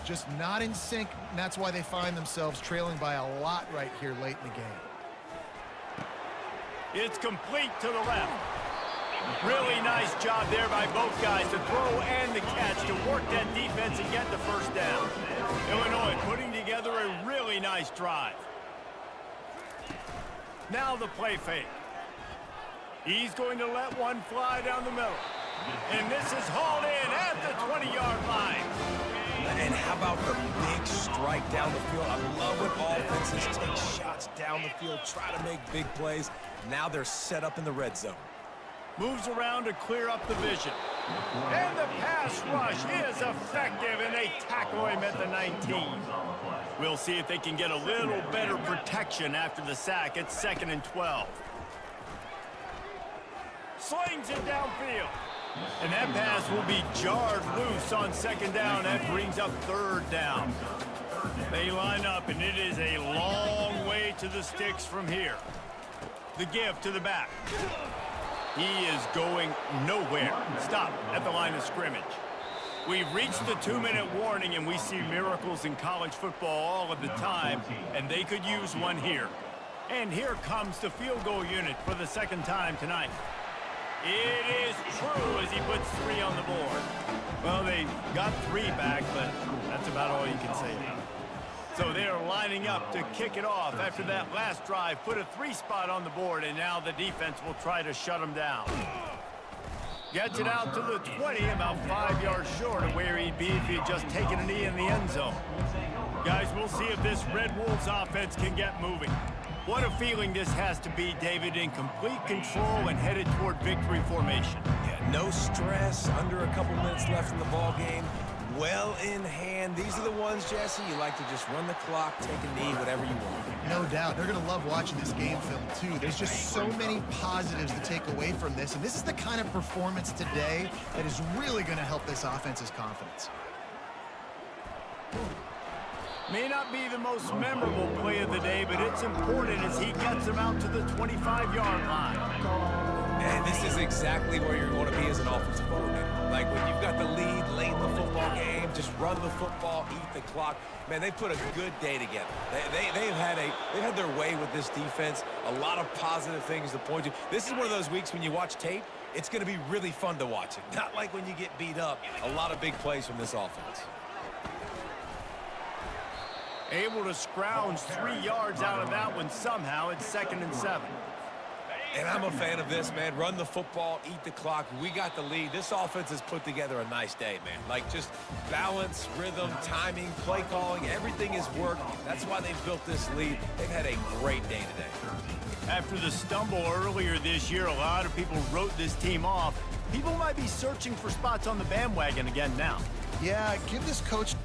Just not in sync, and that's why they find themselves trailing by a lot right here late in the game. It's complete to the left. Really nice job there by both guys to throw and the catch to work that defense and get the first down. Illinois putting together a really nice drive. Now the play fake. He's going to let one fly down the middle. And this is hauled in at the 20-yard line. And how about the big strike down the field? I love when offenses take shots down the field, try to make big plays. Now they're set up in the red zone. Moves around to clear up the vision. And the pass rush is effective, and they tackle him at the 19. We'll see if they can get a little better protection after the sack. It's 2nd and 12. Slings it downfield. And that pass will be jarred loose on 2nd down. That brings up 3rd down. They line up, and it is a long way to the sticks from here. The give to the back. He is going nowhere. Stop at the line of scrimmage. We've reached the 2-minute warning, and we see miracles in college football all of the time, and they could use one here. And here comes the field goal unit for the 2nd time tonight. It is true as he puts 3 on the board. Well, they got 3 back, but that's about all you can say about it. So they're lining up to kick it off after that last drive. Put a 3 spot on the board, and now the defense will try to shut them down. Gets it out to the 20, about 5 yards short of where he'd be if he had just taken a knee in the end zone. Guys, we'll see if this Red Wolves offense can get moving. What a feeling this has to be, David, in complete control and headed toward victory formation. Yeah, no stress, under a couple minutes left in the ball game. Well in hand. These are the ones, Jesse, you like to just run the clock, take a knee, whatever you want. No doubt. They're going to love watching this game film, too. There's just so many positives to take away from this, and this is the kind of performance today that is really going to help this offense's confidence. May not be the most memorable play of the day, but it's important as he gets them out to the 25-yard line. And this is exactly where you're going to be as an offensive coordinator. Like when you've got the lead late in the football game, just run the football, eat the clock. Man, they put a good day together. They've had their way with this defense. A lot of positive things to point to. This is one of those weeks when you watch tape, it's going to be really fun to watch it. Not like when you get beat up. A lot of big plays from this offense. Able to scrounge 3 yards out of that one somehow. It's 2nd and 7. And I'm a fan of this, man. Run the football, eat the clock. We got the lead. This offense has put together a nice day, man. Like just balance, rhythm, timing, play calling, everything has worked. That's why they've built this lead. They've had a great day today. After the stumble earlier this year, a lot of people wrote this team off. People might be searching for spots on the bandwagon again now. Yeah, give this coach...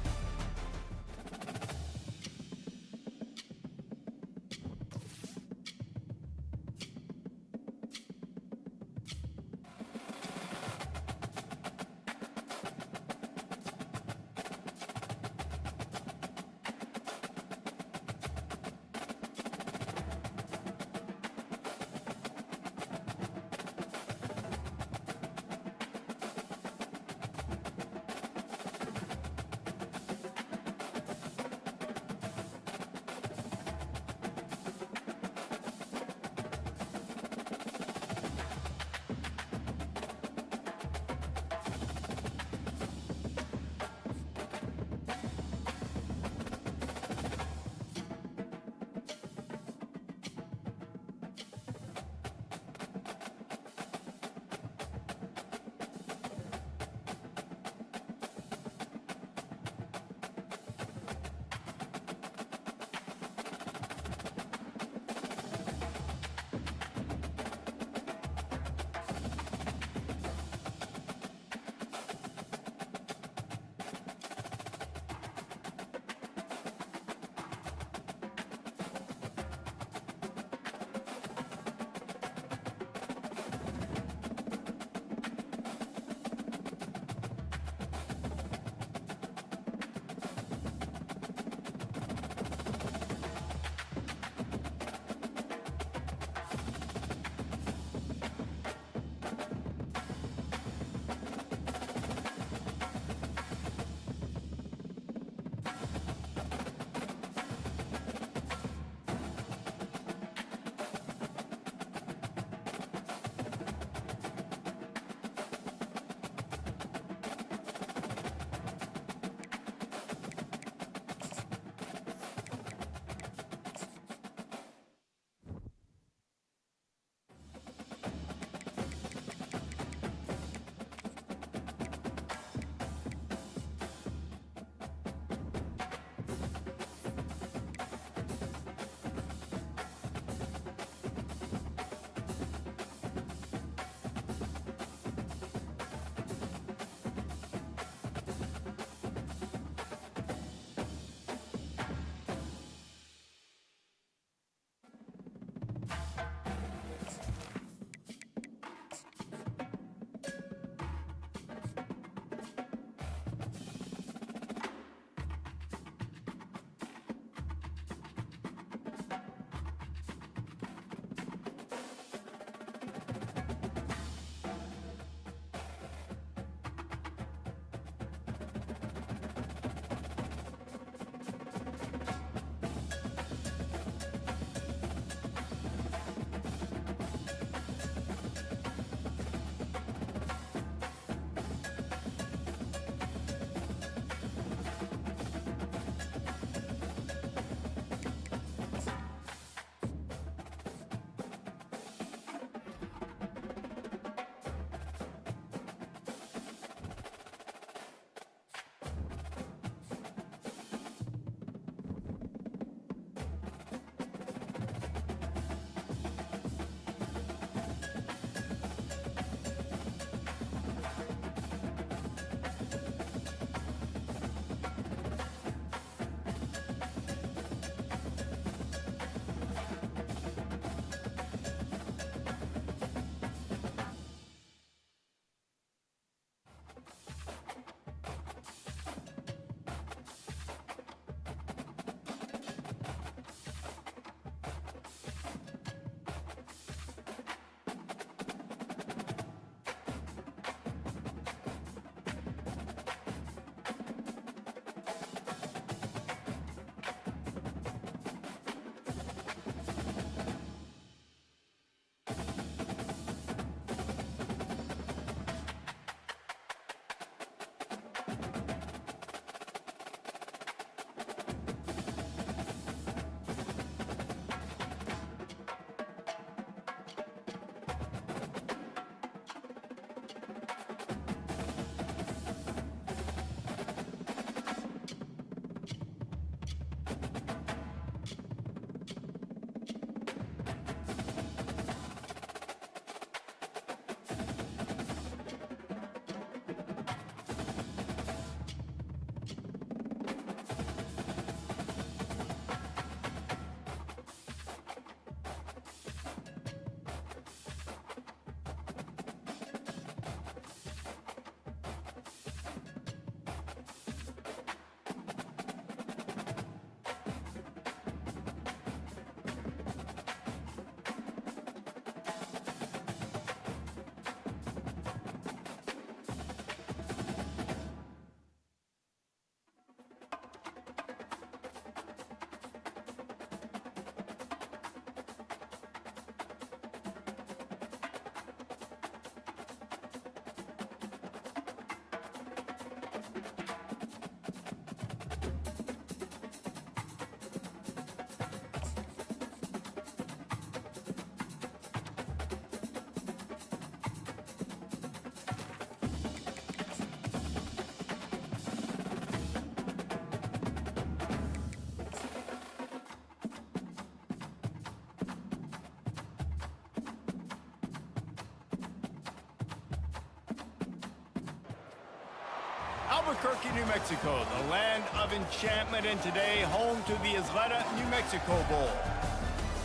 Albuquerque, New Mexico, the land of enchantment, and today home to the Isleta, New Mexico Bowl.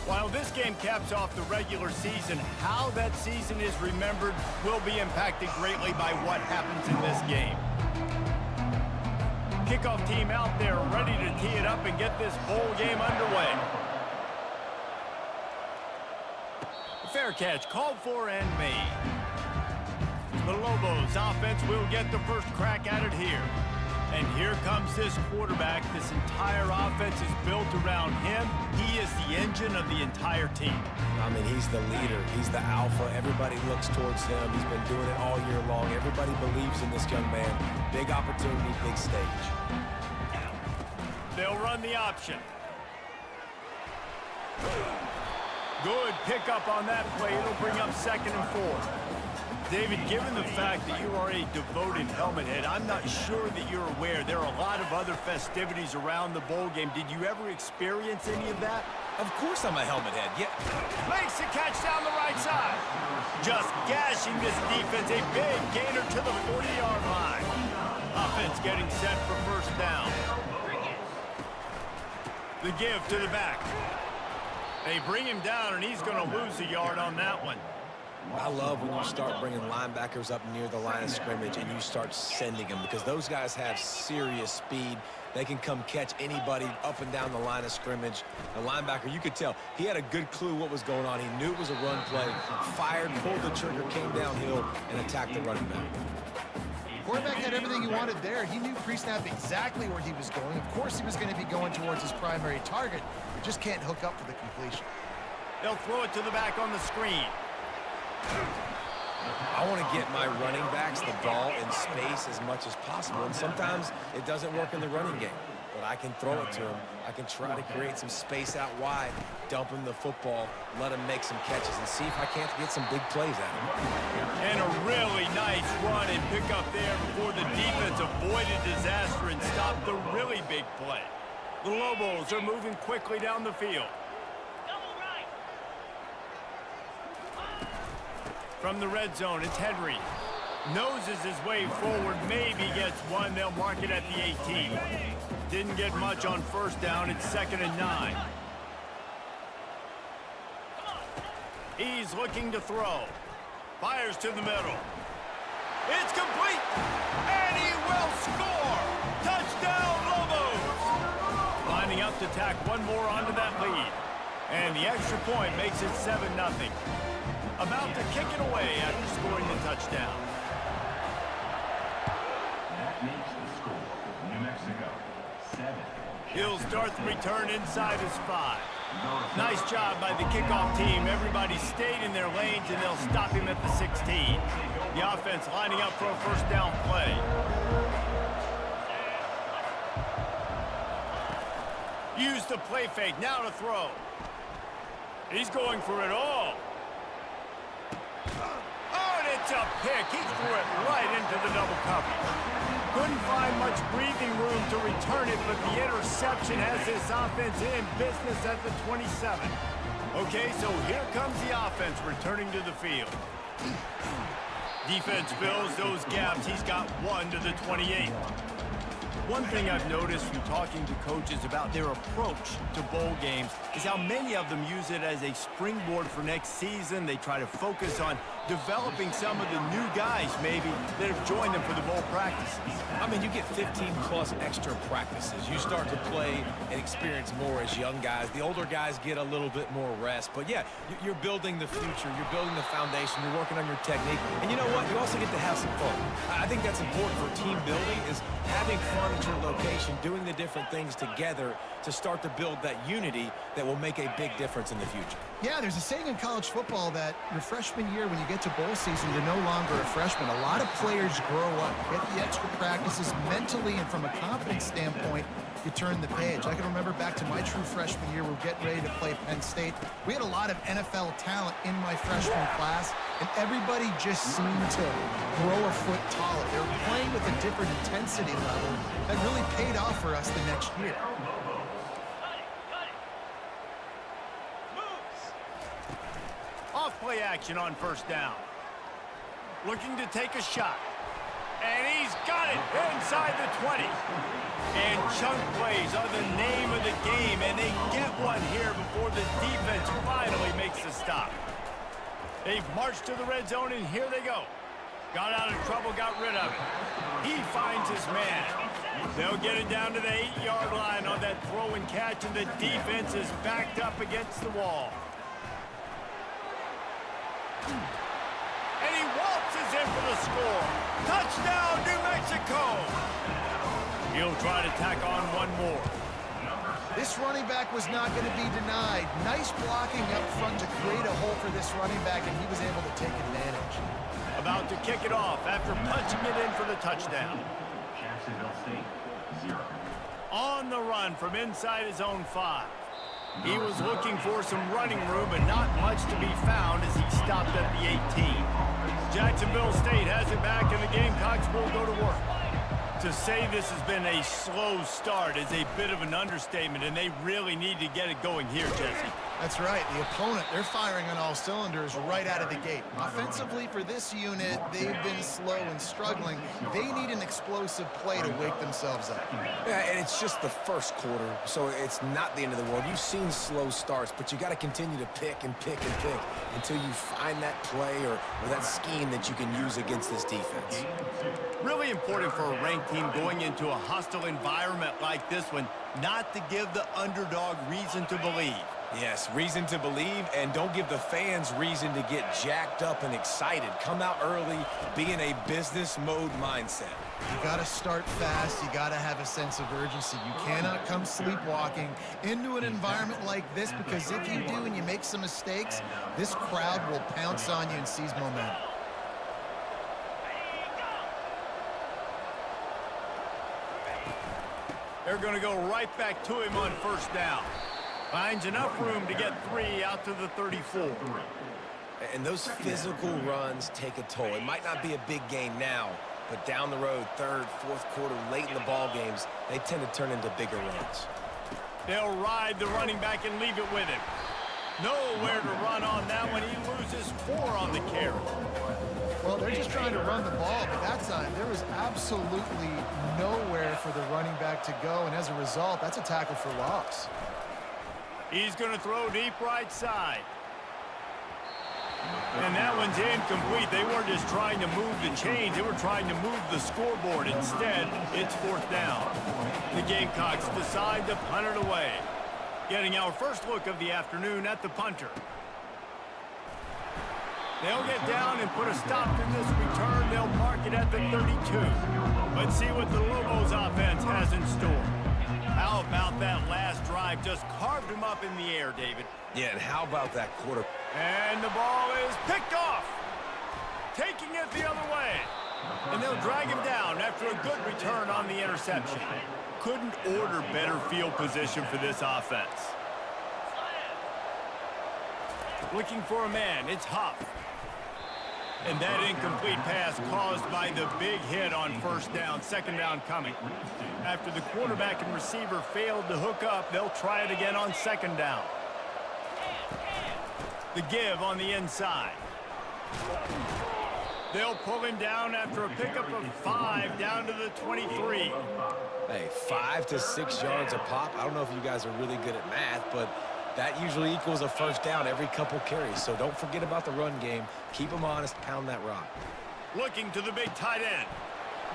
While this game caps off the regular season, how that season is remembered will be impacted greatly by what happens in this game. Kickoff team out there ready to tee it up and get this bowl game underway. Fair catch called for and made. The Lobos offense will get the first crack at it here. And here comes this quarterback. This entire offense is built around him. He is the engine of the entire team. I mean, he's the leader. He's the alpha. Everybody looks towards him. He's been doing it all year long. Everybody believes in this young man. Big opportunity, big stage. They'll run the option. Good pickup on that play. It'll bring up 2nd and 4. David, given the fact that you are a devoted helmet head, I'm not sure that you're aware there are a lot of other festivities around the bowl game. Did you ever experience any of that? Of course I'm a helmet head. Yeah. Makes the catch down the right side. Just gashing this defense. A big gainer to the 40-yard line. Offense getting set for first down. The give to the back. They bring him down, and he's going to lose a yard on that one. I love when you start bringing linebackers up near the line of scrimmage and you start sending them, because those guys have serious speed. They can come catch anybody up and down the line of scrimmage. The linebacker, you could tell, he had a good clue what was going on. He knew it was a run play, fired, pulled the trigger, came downhill, and attacked the running back. Quarterback had everything he wanted there. He knew pre-snap exactly where he was going. Of course he was going to be going towards his primary target, but just can't hook up for the completion. They'll throw it to the back on the screen. I want to get my running backs the ball in space as much as possible, and sometimes it doesn't work in the running game. But I can throw it to him. I can try to create some space out wide, dump him the football, let him make some catches, and see if I can't get some big plays out of him. And a really nice run and pick up there before the defense avoided disaster and stopped the really big play. The Lobos are moving quickly down the field. From the red zone, it's Henry. Noses his way forward, maybe gets one. They'll mark it at the 18. Didn't get much on first down. It's 2nd and 9. He's looking to throw. Fires to the middle. It's complete. And he will score. Touchdown, Lobos. Lining up to tack one more onto that lead. And the extra point makes it 7-0. About to kick it away after scoring the touchdown. That makes the score. New Mexico, 7. He'll start the return inside his 5. Nice job by the kickoff team. Everybody stayed in their lanes, and they'll stop him at the 16. The offense lining up for a first down play. Use the play fake. Now to throw. He's going for it all. Oh, and it's a pick. He threw it right into the double coverage. Couldn't find much breathing room to return it, but the interception has this offense in business at the 27. Okay, so here comes the offense returning to the field. Defense fills those gaps. He's got one to the 28. One thing I've noticed from talking to coaches about their approach to bowl games is how many of them use it as a springboard for next season. They try to focus on developing some of the new guys, maybe, that have joined them for the bowl practices. I mean, you get 15-plus extra practices. You start to play and experience more as young guys. The older guys get a little bit more rest. But, yeah, you're building the future. You're building the foundation. You're working on your technique. And you know what? You also get to have some fun. I think that's important for team building, is having fun at your location, doing the different things together to start to build that unity that will make a big difference in the future. Yeah, there's a saying in college football that your freshman year, when you get to bowl season, you're no longer a freshman. A lot of players grow up, get the extra practices mentally, and from a confidence standpoint, you turn the page. I can remember back to my true freshman year, we were getting ready to play Penn State. We had a lot of NFL talent in my freshman class, and everybody just seemed to grow a foot taller. They were playing with a different intensity level that really paid off for us the next year. Off play action on first down. Looking to take a shot. And he's got it inside the 20. And chunk plays are the name of the game, and they get one here before the defense finally makes the stop. They've marched to the red zone, and here they go. Got out of trouble, got rid of it. He finds his man. They'll get it down to the 8-yard line on that throw and catch, and the defense is backed up against the wall. And he waltzes in for the score. Touchdown, New Mexico! He'll try to tack on one more. This running back was not going to be denied. Nice blocking up front to create a hole for this running back, and he was able to take advantage. About to kick it off after punching it in for the touchdown. Jacksonville State, 0. On the run from inside his own 5. He was looking for some running room, but not much to be found as he stopped at the 18. Jacksonville State has it back, and the Gamecocks will go to work. To say this has been a slow start is a bit of an understatement, and they really need to get it going here, Jesse. That's right. The opponent, they're firing on all cylinders right out of the gate. Offensively, for this unit, they've been slow and struggling. They need an explosive play to wake themselves up. Yeah, and it's just the first quarter, so it's not the end of the world. You've seen slow starts, but you got to continue to pick and pick and pick until you find that play or that scheme that you can use against this defense. Really important for a ranked team going into a hostile environment like this one, not to give the underdog reason to believe. Yes, reason to believe, and don't give the fans reason to get jacked up and excited. Come out early, be in a business mode mindset. You got to start fast. You got to have a sense of urgency. You cannot come sleepwalking into an environment like this, because if you do and you make some mistakes, this crowd will pounce on you and seize momentum. They're going to go right back to him on first down. Finds enough room to get 3 out to the 34. And those physical runs take a toll. It might not be a big game now, but down the road, third, fourth quarter, late in the ball games, they tend to turn into bigger runs. They'll ride the running back and leave it with him. Nowhere to run on that one. He loses 4 on the carry. Well, they're just trying to run the ball, but that time there was absolutely nowhere for the running back to go, and as a result, that's a tackle for loss. He's going to throw deep right side. And that one's incomplete. They weren't just trying to move the chains. They were trying to move the scoreboard. Instead, it's fourth down. The Gamecocks decide to punt it away. Getting our first look of the afternoon at the punter. They'll get down and put a stop to this return. They'll mark it at the 32. Let's see what the Lobos offense has in store. How about that last drive? Just carved him up in the air, David. Yeah, and how about that quarter? And the ball is picked off. Taking it the other way. And they'll drag him down after a good return on the interception. Couldn't order better field position for this offense. Looking for a man, it's Huff. And that incomplete pass caused by the big hit on first down, second down coming. After the quarterback and receiver failed to hook up, they'll try it again on second down. The give on the inside. They'll pull him down after a pickup of 5 down to the 23. Hey, 5 to 6 yards a pop. I don't know if you guys are really good at math, but that usually equals a first down every couple carries. So don't forget about the run game. Keep them honest. Pound that rock. Looking to the big tight end.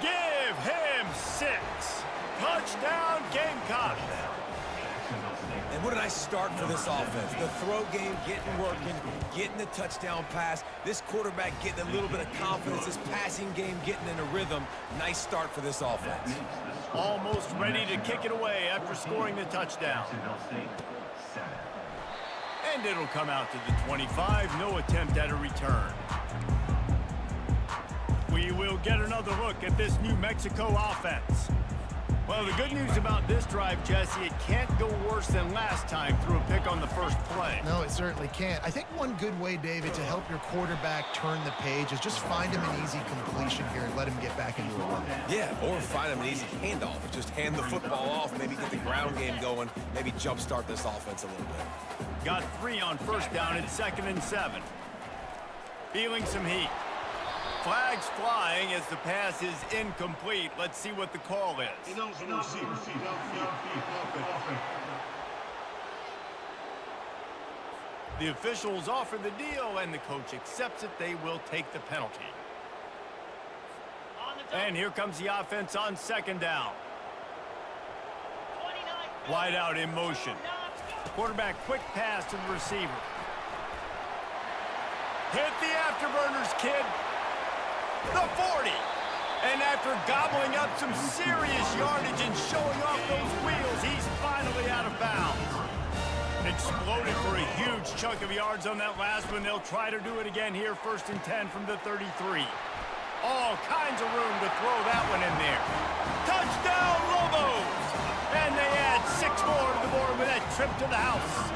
Give him 6. Touchdown, Gamecocks. And what a nice start for this offense. The throw game getting working, getting the touchdown pass. This quarterback getting a little bit of confidence. This passing game getting in a rhythm. Nice start for this offense. Almost ready to kick it away after scoring the touchdown. And it'll come out to the 25. No attempt at a return. We will get another look at this New Mexico offense. Well, the good news about this drive, Jesse, it can't go worse than last time through a pick on the first play. No, it certainly can't. I think one good way, David, to help your quarterback turn the page is just find him an easy completion here and let him get back into a run. Yeah, or find him an easy handoff. Just hand the football off, maybe get the ground game going, maybe jumpstart this offense a little bit. Got 3 on first down. It's 2nd and 7. Feeling some heat. Flag's flying as the pass is incomplete. Let's see what the call is. The officials offer the deal, and the coach accepts it. They will take the penalty. And here comes the offense on second down. Wide out in motion. Quarterback quick pass to the receiver. Hit the afterburners, kid. The 40. And after gobbling up some serious yardage and showing off those wheels, he's finally out of bounds. Exploded for a huge chunk of yards on that last one. They'll try to do it again here, 1st and 10 from the 33. All kinds of room to throw that one in there. Touchdown, Lobos! And they add 6 more to the board with that trip to the house.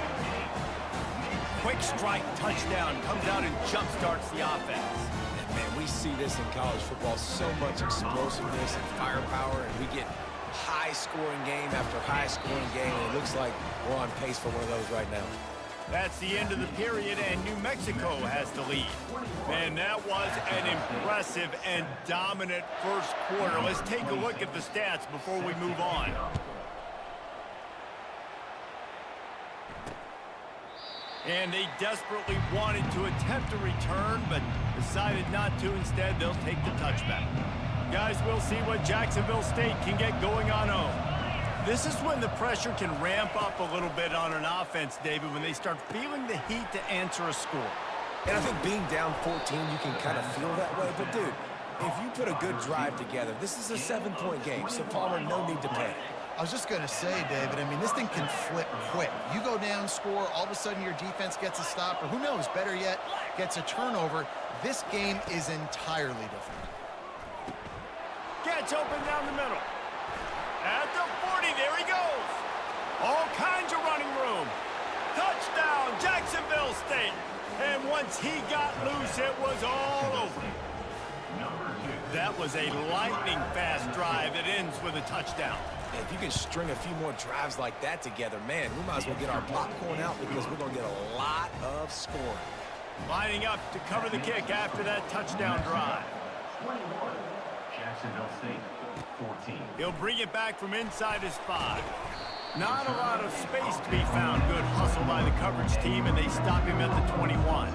Quick strike touchdown comes out and jump-starts the offense. And man, we see this in college football, so much explosiveness and firepower, and we get high-scoring game after high-scoring game, and it looks like we're on pace for one of those right now. That's the end of the period, and New Mexico has the lead. Man, that was an impressive and dominant first quarter. Let's take a look at the stats before we move on. And they desperately wanted to attempt a return, but decided not to. Instead, they'll take the touchback. Guys, we'll see what Jacksonville State can get going on home. This is when the pressure can ramp up a little bit on an offense, David, when they start feeling the heat to answer a score. And I think being down 14, you can kind of feel that way. But, dude, if you put a good drive together, this is a 7-point game, so Palmer, no need to panic. I was just going to say, David, I mean, this thing can flip quick. You go down, score, all of a sudden your defense gets a stop, or who knows, better yet, gets a turnover. This game is entirely different. Gets open down the middle. At the 40, there he goes. All kinds of running room. Touchdown, Jacksonville State. And once he got loose, it was all over. That was a lightning-fast drive that ends with a touchdown. If you can string a few more drives like that together, man, we might as well get our popcorn out because we're going to get a lot of scoring. Lining up to cover the kick after that touchdown drive. 21, Jacksonville State, 14. He'll bring it back from inside his 5. Not a lot of space to be found. Good hustle by the coverage team, and they stop him at the 21.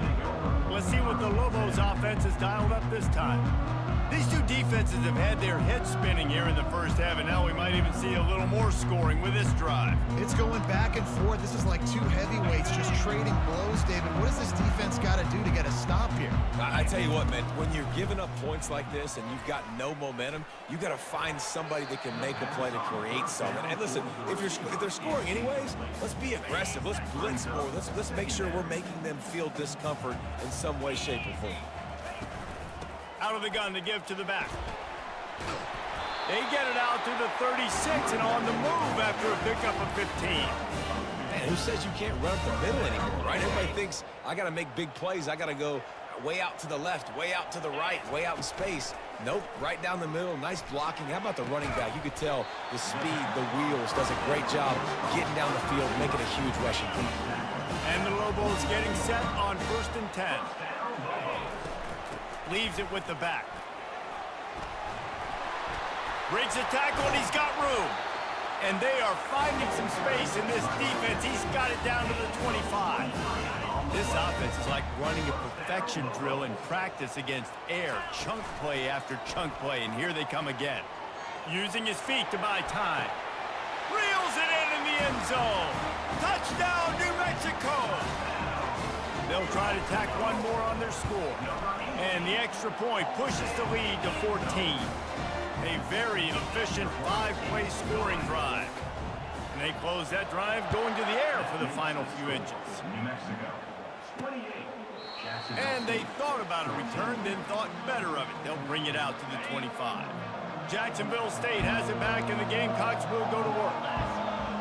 Let's see what the Lobos offense has dialed up this time. These two defenses have had their heads spinning here in the first half, and now we might even see a little more scoring with this drive. It's going back and forth. This is like two heavyweights just trading blows, David. What does this defense got to do to get a stop here? I tell you what, man, when you're giving up points like this and you've got no momentum, you got to find somebody that can make a play to create something. And listen, if they're scoring anyways, let's be aggressive. Let's blitz more. Let's make sure we're making them feel discomfort in some way, shape, or form. Out of the gun to give to the back. They get it out to the 36 and on the move after a pickup of 15. Man, who says you can't run up the middle anymore, right? Everybody thinks I got to make big plays. I got to go way out to the left, way out to the right, way out in space. Nope, right down the middle. Nice blocking. How about the running back? You could tell the speed, the wheels, does a great job getting down the field, making a huge rushing play. And the Lobos getting set on 1st and 10. Leaves it with the back. Breaks a tackle, and he's got room. And they are finding some space in this defense. He's got it down to the 25. This offense is like running a perfection drill in practice against air. Chunk play after chunk play, and here they come again. Using his feet to buy time. Reels it in the end zone. Touchdown, New Mexico. They'll try to tack one more on their score. And the extra point pushes the lead to 14. A very efficient 5-play scoring drive. And they close that drive going to the air for the final few inches. New Mexico, 28. And they thought about a return, then thought better of it. They'll bring it out to the 25. Jacksonville State has it back, and the Gamecocks will go to work.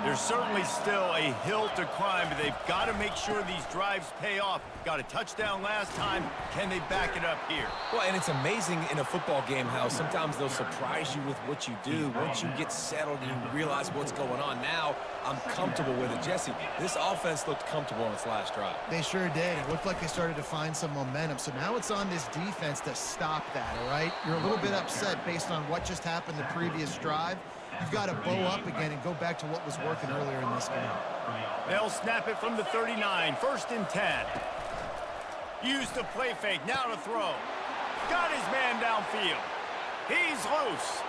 There's certainly still a hill to climb, but they've got to make sure these drives pay off. Got a touchdown last time. Can they back it up here? Well, and it's amazing in a football game how sometimes they'll surprise you with what you do. Once you get settled and you realize what's going on, now I'm comfortable with it. Jesse, this offense looked comfortable on its last drive. They sure did. It looked like they started to find some momentum. So now it's on this defense to stop that, all right? You're a little bit upset based on what just happened the previous drive. You've got to bow up again and go back to what was working earlier in this game. They'll snap it from the 39. 1st and 10. Use the play fake. Now to throw. Got his man downfield. He's loose.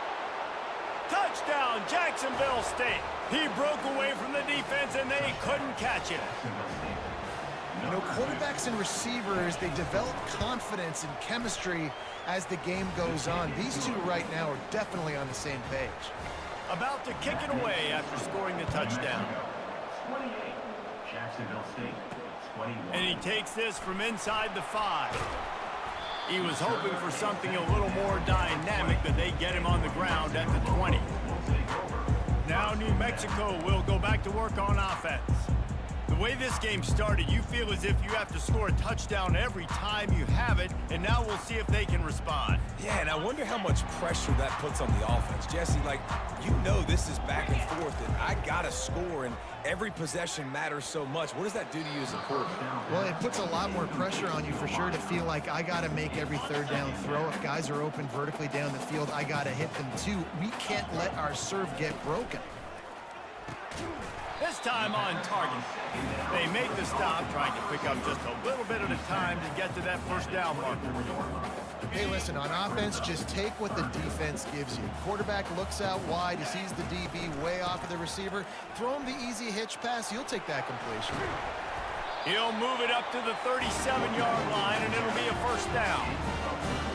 Touchdown, Jacksonville State. He broke away from the defense, and they couldn't catch it. You know, quarterbacks and receivers, they develop confidence and chemistry as the game goes on. These two right now are definitely on the same page. About to kick it away after scoring the touchdown. 28, Jacksonville State, 21. And he takes this from inside the 5. He was hoping for something a little more dynamic, but they get him on the ground at the 20. Now New Mexico will go back to work on offense. The way this game started, you feel as if you have to score a touchdown every time you have it, and now we'll see if they can respond. Yeah, and I wonder how much pressure that puts on the offense. Jesse, like, you know this is back and forth, and I got to score, and every possession matters so much. What does that do to you as a quarterback? Well, it puts a lot more pressure on you for sure to feel like I got to make every 3rd down throw. If guys are open vertically down the field, I got to hit them too. We can't let our serve get broken. This time on target. They make the stop, trying to pick up just a little bit at a time to get to that 1st down marker. Hey, listen, on offense, just take what the defense gives you. Quarterback looks out wide, he sees the DB way off of the receiver. Throw him the easy hitch pass, you'll take that completion. He'll move it up to the 37-yard line, and it'll be a 1st down.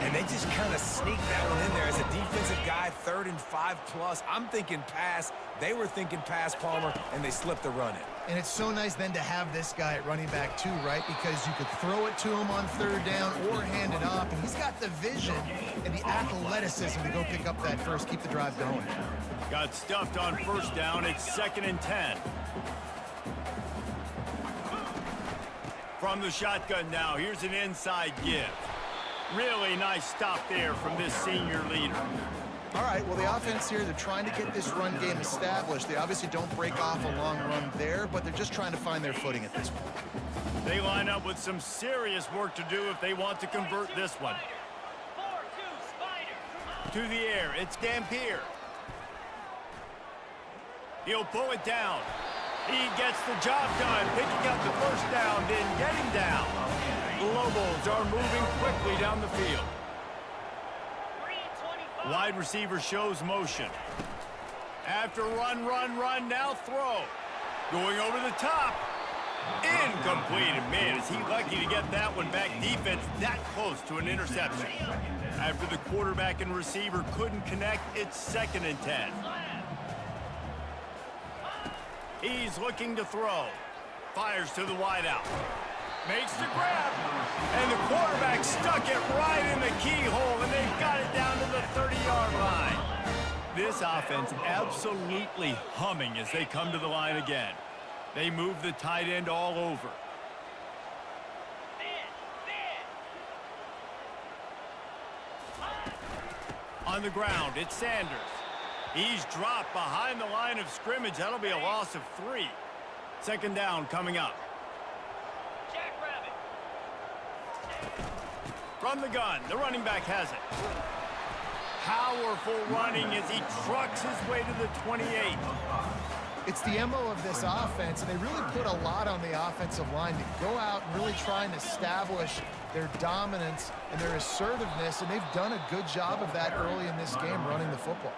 And they just kind of sneak that one in there. As a defensive guy, 3rd and 5+. I'm thinking pass. They were thinking pass, Palmer, and they slipped the run in. And it's so nice then to have this guy at running back too, right? Because you could throw it to him on 3rd down or hand it off, and he's got the vision and the athleticism to go pick up that first, keep the drive going. Got stuffed on 1st down. It's 2nd and 10. From the shotgun now, here's an inside give. Really nice stop there from this senior leader. All right, well, the offense here, they're trying to get this run game established. They obviously don't break off a long run there, but they're just trying to find their footing at this point. They line up with some serious work to do if they want to convert this one. 4-2 Spider. To the air, it's Dampier. He'll pull it down. He gets the job done, picking up the 1st down, then getting down. The Lobos are moving quickly down the field. 3-25. Wide receiver shows motion. After run, now throw. Going over the top. Incomplete. And man, is he lucky to get that one back. Defense that close to an interception. After the quarterback and receiver couldn't connect, it's 2nd and 10. He's looking to throw. Fires to the wideout. Makes the grab. And the quarterback stuck it right in the keyhole, and they've got it down to the 30-yard line. This offense absolutely humming as they come to the line again. They move the tight end all over. On the ground, it's Sanders. He's dropped behind the line of scrimmage. That'll be a loss of 3. 2nd down coming up. Jackrabbit. From the gun, the running back has it. Powerful running as he trucks his way to the 28. It's the MO of this offense, and they really put a lot on the offensive line to go out and really try and establish their dominance and their assertiveness, and they've done a good job of that early in this game running the football.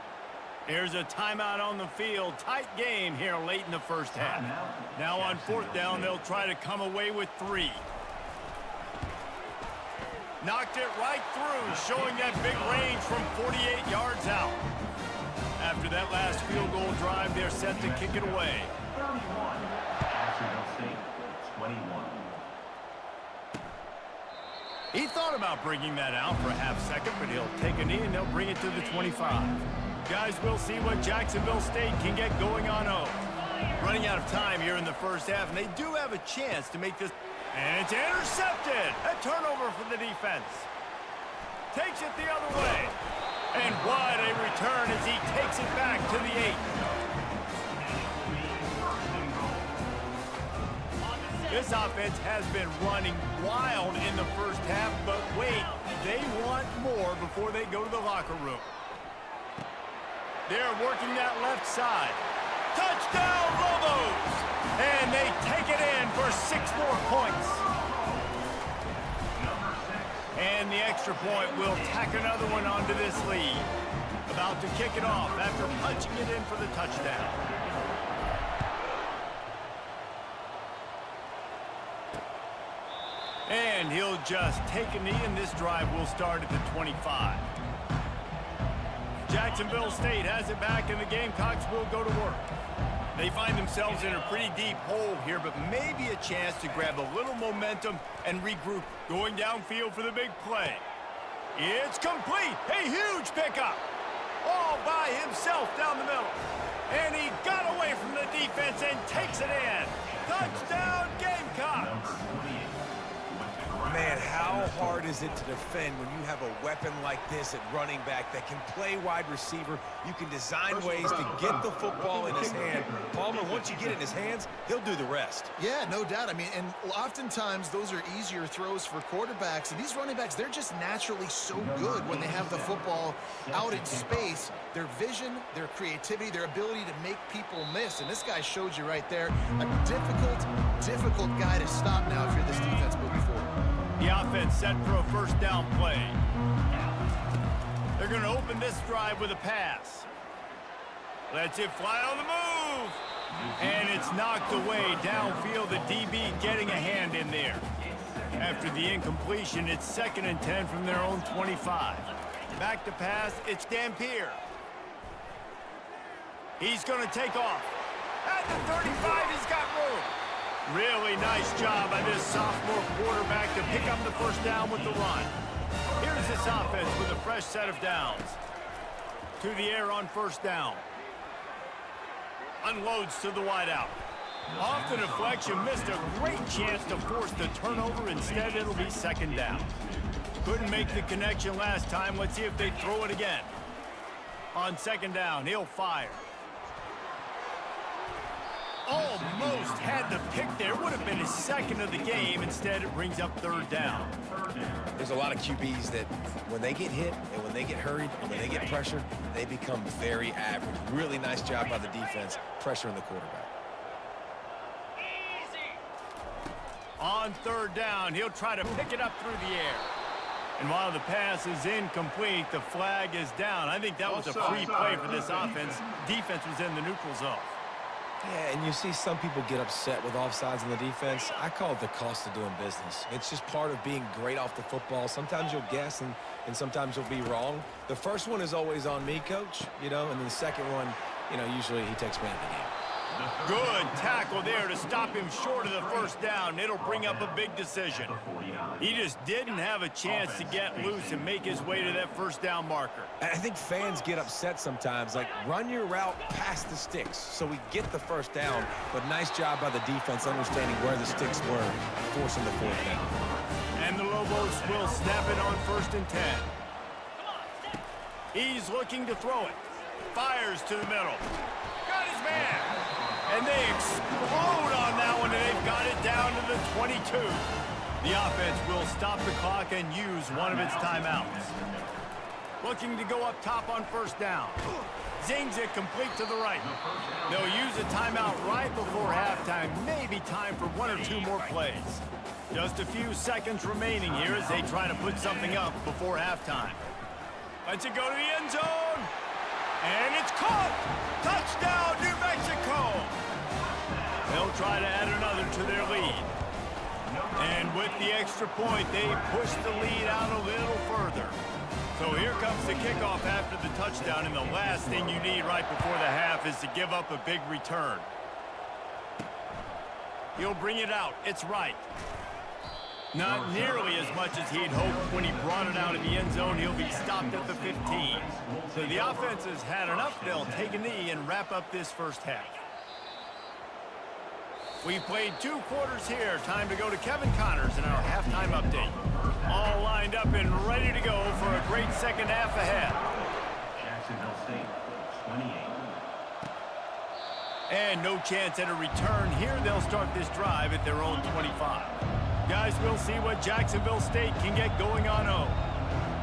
Here's a timeout on the field. Tight game here late in the 1st half. Now on 4th down, they'll try to come away with 3. Knocked it right through, showing that big range from 48 yards out. After that last field goal drive, they're set to kick it away. 31, Jacksonville State, 21. He thought about bringing that out for a half second, but he'll take a knee and they'll bring it to the 25. Guys, we'll see what Jacksonville State can get going on 0. Running out of time here in the first half, and they do have a chance to make this. And it's intercepted. A turnover for the defense. Takes it the other way. And what a return as he takes it back to the 8. This offense has been running wild in the first half, but wait, they want more before they go to the locker room. They're working that left side. Touchdown, Lobos! And they take it in for 6 more points. And the extra point will tack another one onto this lead. About to kick it off after punching it in for the touchdown. And he'll just take a knee, and this drive will start at the 25. Jacksonville State has it back, and the Gamecocks will go to work. They find themselves in a pretty deep hole here, but maybe a chance to grab a little momentum and regroup. Going downfield for the big play. It's complete. A huge pickup. All by himself down the middle. And he got away from the defense and takes it in. Touchdown, Gamecocks. Man, how hard is it to defend when you have a weapon like this at running back that can play wide receiver? You can design ways to get the football in his hand. Palmer, once you get it in his hands, he'll do the rest. Yeah, no doubt. I mean, and oftentimes those are easier throws for quarterbacks. And these running backs, they're just naturally so good when they have the football out in space. Their vision, their creativity, their ability to make people miss. And this guy showed you right there, a difficult guy to stop now if you're this defense moving forward. The offense set for a first down play. They're going to open this drive with a pass. Lets it fly on the move. And it's knocked away downfield. The DB getting a hand in there. After the incompletion, it's 2nd and 10 from their own 25. Back to pass, it's Dampier. He's going to take off. At the 35, he's got room. Really nice job by this sophomore quarterback to pick up the first down with the run. Here's this offense with a fresh set of downs. To the air on first down. Unloads to the wideout. Off the deflection, missed a great chance to force the turnover. Instead, it'll be 2nd down. Couldn't make the connection last time. Let's see if they throw it again. On 2nd down, he'll fire. Almost had the pick there. Would have been his 2nd of the game. Instead, it brings up 3rd down. There's a lot of QBs that when they get hit and when they get hurried and when they get pressured, they become very average. Really nice job by the defense pressuring the quarterback. On 3rd down, he'll try to pick it up through the air. And while the pass is incomplete, the flag is down. I think that was a free play for this offense. Defense was in the neutral zone. Yeah, and you see some people get upset with offsides in the defense. I call it the cost of doing business. It's just part of being great off the football. Sometimes you'll guess and sometimes you'll be wrong. The first one is always on me, Coach, and then the second one, usually he takes me out of the game. Good tackle there to stop him short of the first down. It'll bring up a big decision. He just didn't have a chance to get loose and make his way to that first down marker. I think fans get upset sometimes, like run your route past the sticks so we get the first down, but nice job by the defense understanding where the sticks were, forcing the 4th down. And the Lobos will snap it on 1st and 10. He's looking to throw it. Fires to the middle. Got his man. And they explode on that one, and they've got it down to the 22. The offense will stop the clock and use one of its timeouts. Looking to go up top on first down. Zings it complete to the right. They'll use a timeout right before halftime. Maybe time for 1 or 2 more plays. Just a few seconds remaining here as they try to put something up before halftime. Lets it go to the end zone. And it's caught. Touchdown, New Mexico. They'll try to add another to their lead. And with the extra point, they push the lead out a little further. So here comes the kickoff after the touchdown, and the last thing you need right before the half is to give up a big return. He'll bring it out. It's right. Not nearly as much as he'd hoped when he brought it out of the end zone. He'll be stopped at the 15. So the offense has had enough. They'll take a knee and wrap up this first half. We've played 2 quarters here. Time to go to Kevin Connors in our halftime update. All lined up and ready to go for a great second half ahead. Jacksonville State, 28. And no chance at a return here. They'll start this drive at their own 25. Guys, we'll see what Jacksonville State can get going on 0.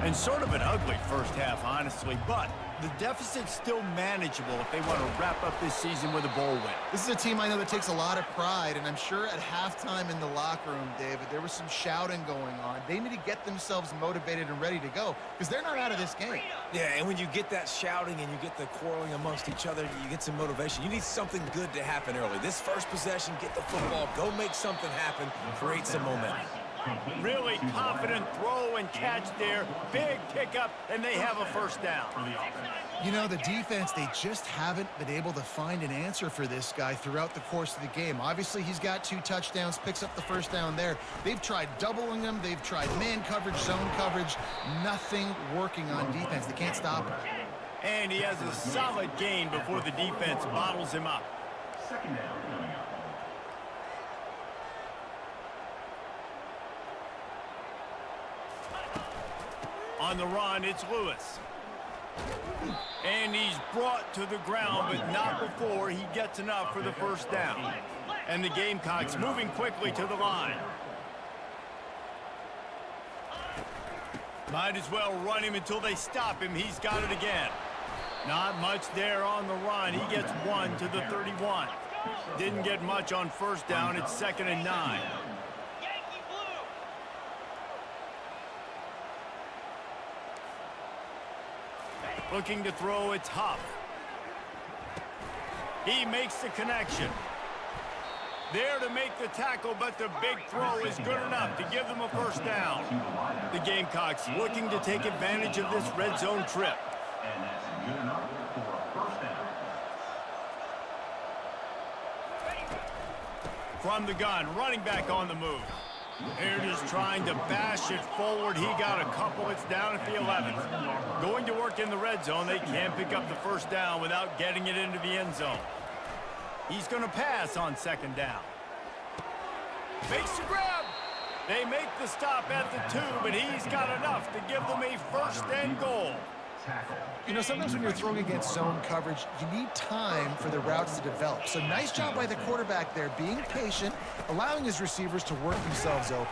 And sort of an ugly first half, honestly, but the deficit's still manageable if they want to wrap up this season with a bowl win. This is a team I know that takes a lot of pride, and I'm sure at halftime in the locker room, David, there was some shouting going on. They need to get themselves motivated and ready to go because they're not out of this game. Yeah, and when you get that shouting and you get the quarreling amongst each other, you get some motivation. You need something good to happen early. This first possession, get the football, go make something happen, create some momentum. Really confident throw and catch there. Big pickup, and they have a first down. You know, the defense, they just haven't been able to find an answer for this guy throughout the course of the game. Obviously, he's got 2 touchdowns, picks up the first down there. They've tried doubling him. They've tried man coverage, zone coverage. Nothing working on defense. They can't stop him. And he has a solid gain before the defense bottles him up. Second down coming up. On the run, it's Lewis. And he's brought to the ground, but not before he gets enough for the first down. And the Gamecocks moving quickly to the line. Might as well run him until they stop him. He's got it again. Not much there on the run. He gets 1 to the 31. Didn't get much on first down. It's 2nd and 9. Looking to throw, it's Huff. He makes the connection. There to make the tackle, but the big throw is good enough to give them a first down. The Gamecocks looking to take advantage of this red zone trip. And that's good enough for a first down. From the gun, running back on the move. They're just trying to bash it forward. He got a couple. It's down at the 11th. Going to work in the red zone. They can't pick up the first down without getting it into the end zone. He's going to pass on 2nd down. Makes the grab. They make the stop at the 2, but he's got enough to give them a first and goal. You know, sometimes when you're throwing against zone coverage, you need time for the routes to develop. So nice job by the quarterback there, being patient, allowing his receivers to work themselves open.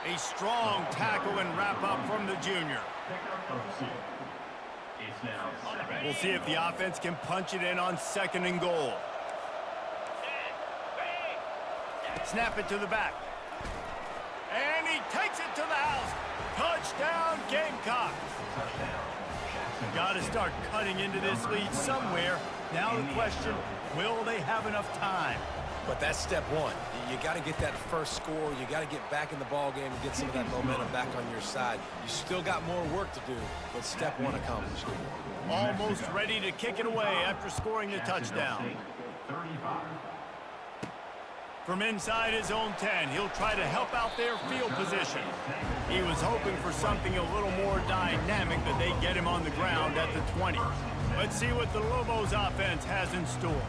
A strong tackle and wrap up from the junior. We'll see if the offense can punch it in on 2nd and goal. Snap it to the back. And he takes it to the house. Touchdown, Gamecocks. Got to start cutting into this lead somewhere. Now the question, will they have enough time? But that's step 1. You got to get that first score. You got to get back in the ball game and get some of that momentum back on your side. You still got more work to do, but step 1 accomplished. Almost ready to kick it away after scoring the touchdown. From inside his own 10, he'll try to help out their field position. He was hoping for something a little more dynamic, but they get him on the ground at the 20. Let's see what the Lobos offense has in store.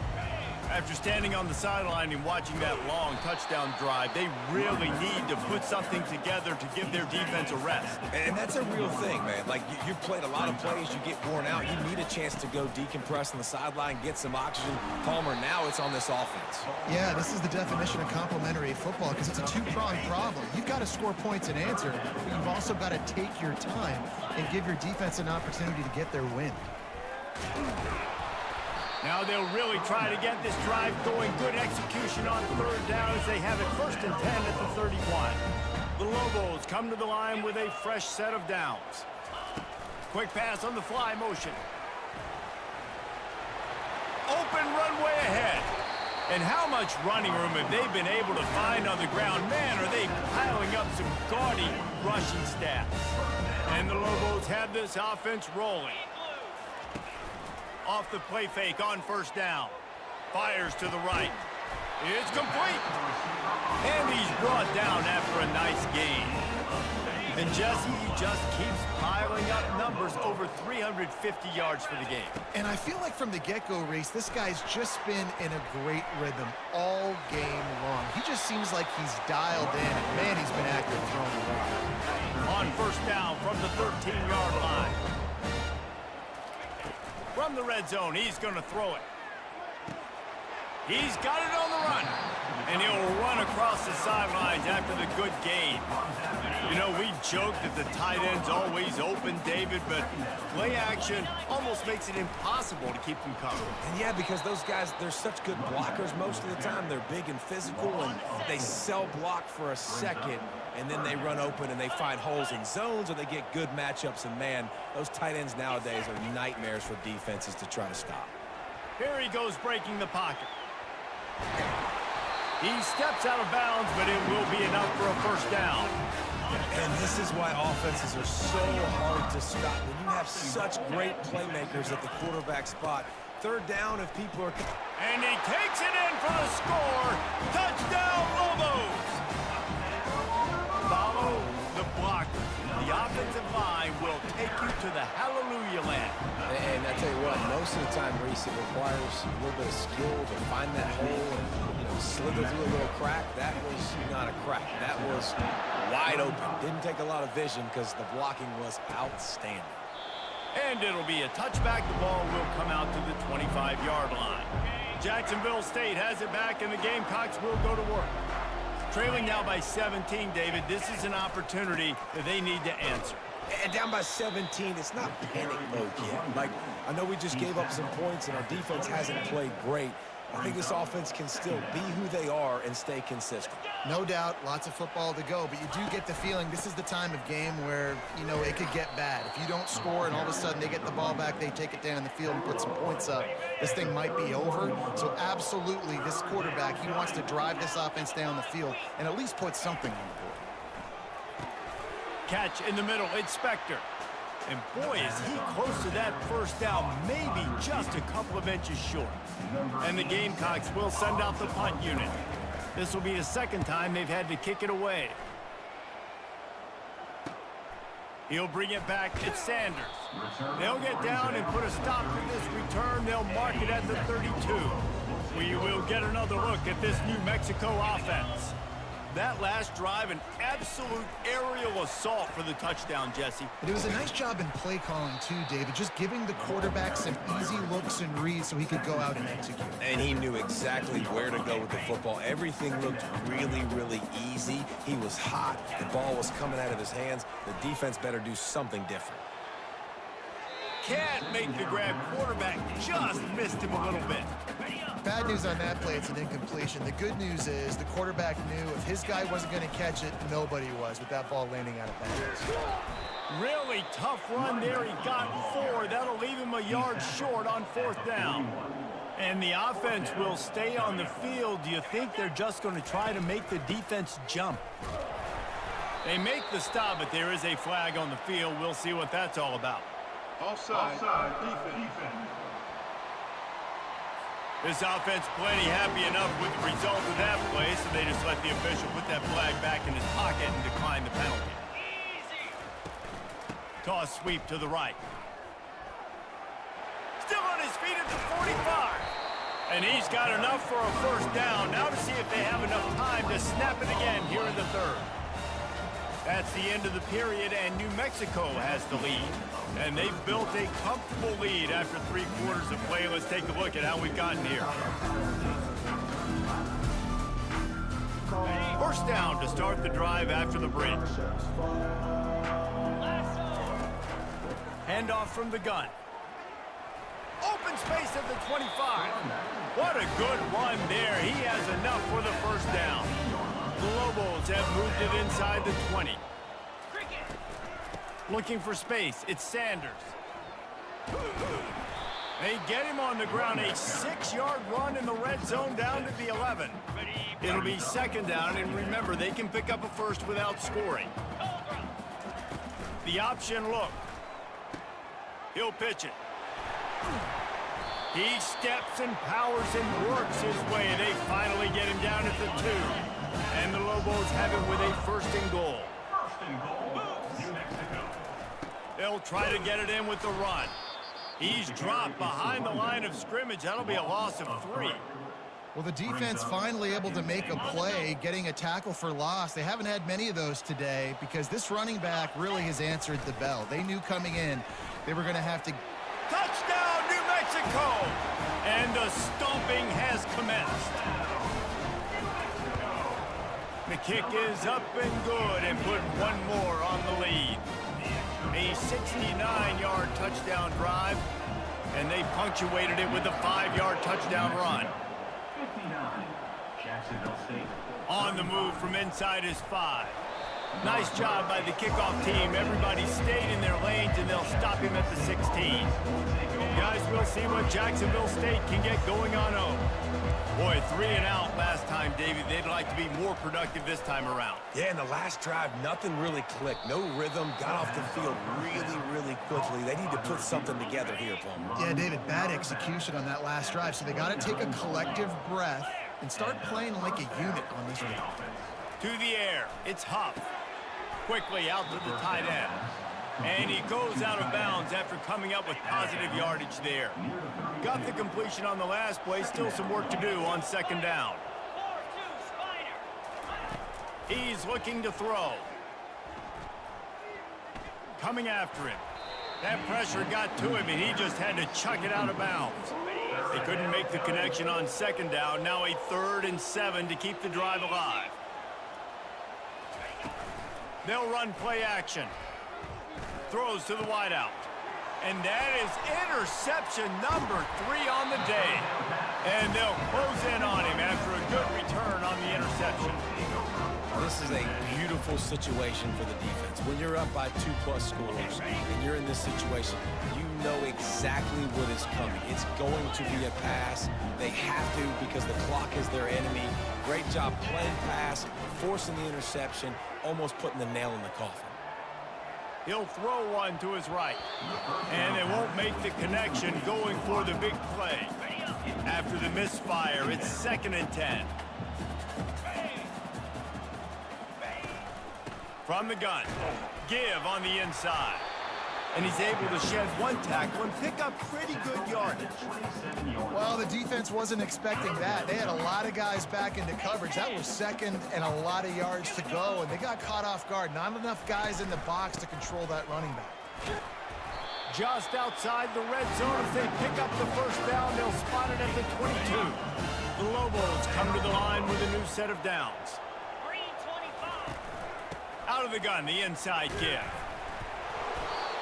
After standing on the sideline and watching that long touchdown drive, they really need to put something together to give their defense a rest. And that's a real thing, man. Like, you played a lot of plays, you get worn out. You need a chance to go decompress on the sideline, get some oxygen. Palmer, now it's on this offense. Yeah, this is the definition of complementary football because it's a 2-pronged problem. You've got to score points and answer, but you've also got to take your time and give your defense an opportunity to get their win. Now they'll really try to get this drive going. Good execution on 3rd down as they have it 1st and 10 at the 31. The Lobos come to the line with a fresh set of downs. Quick pass on the fly motion. Open runway ahead. And how much running room have they been able to find on the ground? Man, are they piling up some gaudy rushing stats. And the Lobos have this offense rolling. Off the play fake on 1st down. Fires to the right. It's complete. And he's brought down after a nice gain. And Jesse, he just keeps piling up numbers, over 350 yards for the game. And I feel like from the get-go race, this guy's just been in a great rhythm all game long. He just seems like he's dialed in, and man, he's been active throwing the ball. On first down from the 13-yard line. From the red zone, he's going to throw it. He's got it on the run. And he'll run across the sidelines after the good gain. You know, we joke that the tight end's always open, David, but play action almost makes it impossible to keep them covered. And yeah, because those guys, they're such good blockers most of the time. They're big and physical, and they sell block for a second, and then they run open and they find holes in zones, or they get good matchups. And man, those tight ends nowadays are nightmares for defenses to try to stop. Here he goes, breaking the pocket. He steps out of bounds, but it will be enough for a first down. And this is why offenses are so hard to stop. When you have such great playmakers at the quarterback spot, third down if people are... And he takes it in for the score. Touchdown, Lobos! Follow the blocker. The offensive line will take you to the hallelujah land. And I tell you what, most of the time, Reese, it requires a little bit of skill to find that hole and, you know, slither through a little crack. That was not a crack. That was wide open. Didn't take a lot of vision because the blocking was outstanding. And it'll be a touchback. The ball will come out to the 25-yard line. Jacksonville State has it back, and the Gamecocks will go to work. Trailing now by 17, David. This is an opportunity that they need to answer. And down by 17, it's not panic mode yet. Like, I know we just gave up some points, and our defense hasn't played great. I think this offense can still be who they are and stay consistent. No doubt, lots of football to go, but you do get the feeling this is the time of game where, you know, it could get bad. If you don't score and all of a sudden they get the ball back, they take it down the field and put some points up, this thing might be over. So absolutely, this quarterback, he wants to drive this offense down the field and at least put something on the board. Catch in the middle, it's Spector. And boy, is he close to that first down, maybe just a couple of inches short. And the Gamecocks will send out the punt unit. This will be the second time they've had to kick it away. He'll bring it back. It's Sanders. They'll get down and put a stop to this return. They'll mark it at the 32. We will get another look at this New Mexico offense. That last drive, an absolute aerial assault for the touchdown, Jesse. But it was a nice job in play calling too, David, just giving the quarterback some easy looks and reads so he could go out and execute. And he knew exactly where to go with the football. Everything looked really, really easy. He was hot. The ball was coming out of his hands. The defense better do something different. Can't make the grab. Quarterback just missed him a little bit. Bad news on that play, it's an incompletion. The good news is the quarterback knew if his guy wasn't going to catch it, nobody was with that ball landing out of bounds. Really tough run there. He got 4. That'll leave him a yard short on fourth down. And the offense will stay on the field. Do you think they're just going to try to make the defense jump? They make the stop, but there is a flag on the field. We'll see what that's all about. Offside. Defense. This offense plenty happy enough with the result of that play, so they just let the official put that flag back in his pocket and decline the penalty. Toss sweep to the right. Still on his feet at the 45. And he's got enough for a first down. Now to see if they have enough time to snap it again here in the third. That's the end of the period, and New Mexico has the lead. And they've built a comfortable lead after 3 quarters of play. Let's take a look at how we've gotten here. First down to start the drive after the bridge. Handoff from the gun. Open space at the 25. What a good run there. He has enough for the first down. The Lobos have moved it inside the 20. Looking for space. It's Sanders. They get him on the ground. A 6-yard run in the red zone down to the 11. It'll be second down, and remember, they can pick up a first without scoring. The option look. He'll pitch it. He steps and powers and works his way. They finally get him down at the 2. And the Lobos have it with a first and goal. They'll try to get it in with the run. He's dropped behind the line of scrimmage. That'll be a loss of 3. Well, the defense finally able to make a play, getting a tackle for loss. They haven't had many of those today because this running back really has answered the bell. They knew coming in they were going to have to. Touchdown, New Mexico! And the stomping has commenced. The kick is up and good and put one more on the lead. A 69-yard touchdown drive, and they punctuated it with a 5-yard touchdown run. 59, Jacksonville State. On the move from inside his 5. Nice job by the kickoff team. Everybody stayed in their lanes, and they'll stop him at the 16. Guys, we'll see what Jacksonville State can get going on home. Boy, 3 and out last time, David. They'd like to be more productive this time around. Yeah, in the last drive, nothing really clicked. No rhythm, got off the field really quickly. They need to put something together here, Palmer. Yeah, David, bad execution on that last drive, so they got to take a collective breath and start playing like a unit on this one. To the air, it's Huff. Quickly out to the tight end. And he goes out of bounds after coming up with positive yardage there. Got the completion on the last play. Still some work to do on second down. 4-2 Spider. He's looking to throw. Coming after him. That pressure got to him, and he just had to chuck it out of bounds. They couldn't make the connection on second down. Now a 3rd and 7 to keep the drive alive. They'll run play action. Throws to the wideout. And that is interception number 3 on the day. And they'll close in on him after a good return on the interception. This is a beautiful situation for the defense. When you're up by 2+ scores and you're in this situation, you know exactly what is coming. It's going to be a pass. They have to because the clock is their enemy. Great job playing pass, forcing the interception, almost putting the nail in the coffin. He'll throw one to his right. And they won't make the connection going for the big play. After the misfire, it's 2nd and 10. From the gun, give on the inside. And he's able to shed 1 tackle and pick up pretty good yardage. Well, the defense wasn't expecting that. They had a lot of guys back into coverage. That was 2nd and a lot of yards to go, and they got caught off guard. Not enough guys in the box to control that running back. Just outside the red zone, if they pick up the 1st down, they'll spot it at the 22. The Lobos come to the line with a new set of downs. Green 25. Out of the gun, the inside give.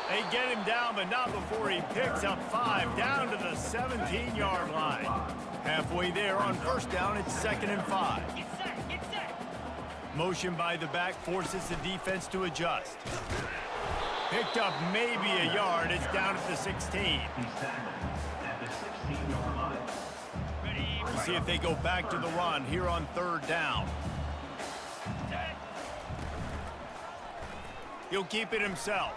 They get him down, but not before he picks up 5 down to the 17-yard line. Halfway there on 1st down, it's 2nd and 5. Get set, get set. Motion by the back forces the defense to adjust. Picked up maybe a yard. It's down at the 16. He's tackled at the 16-yard line. Ready. We'll see if they go back to the run here on 3rd down. Set. He'll keep it himself.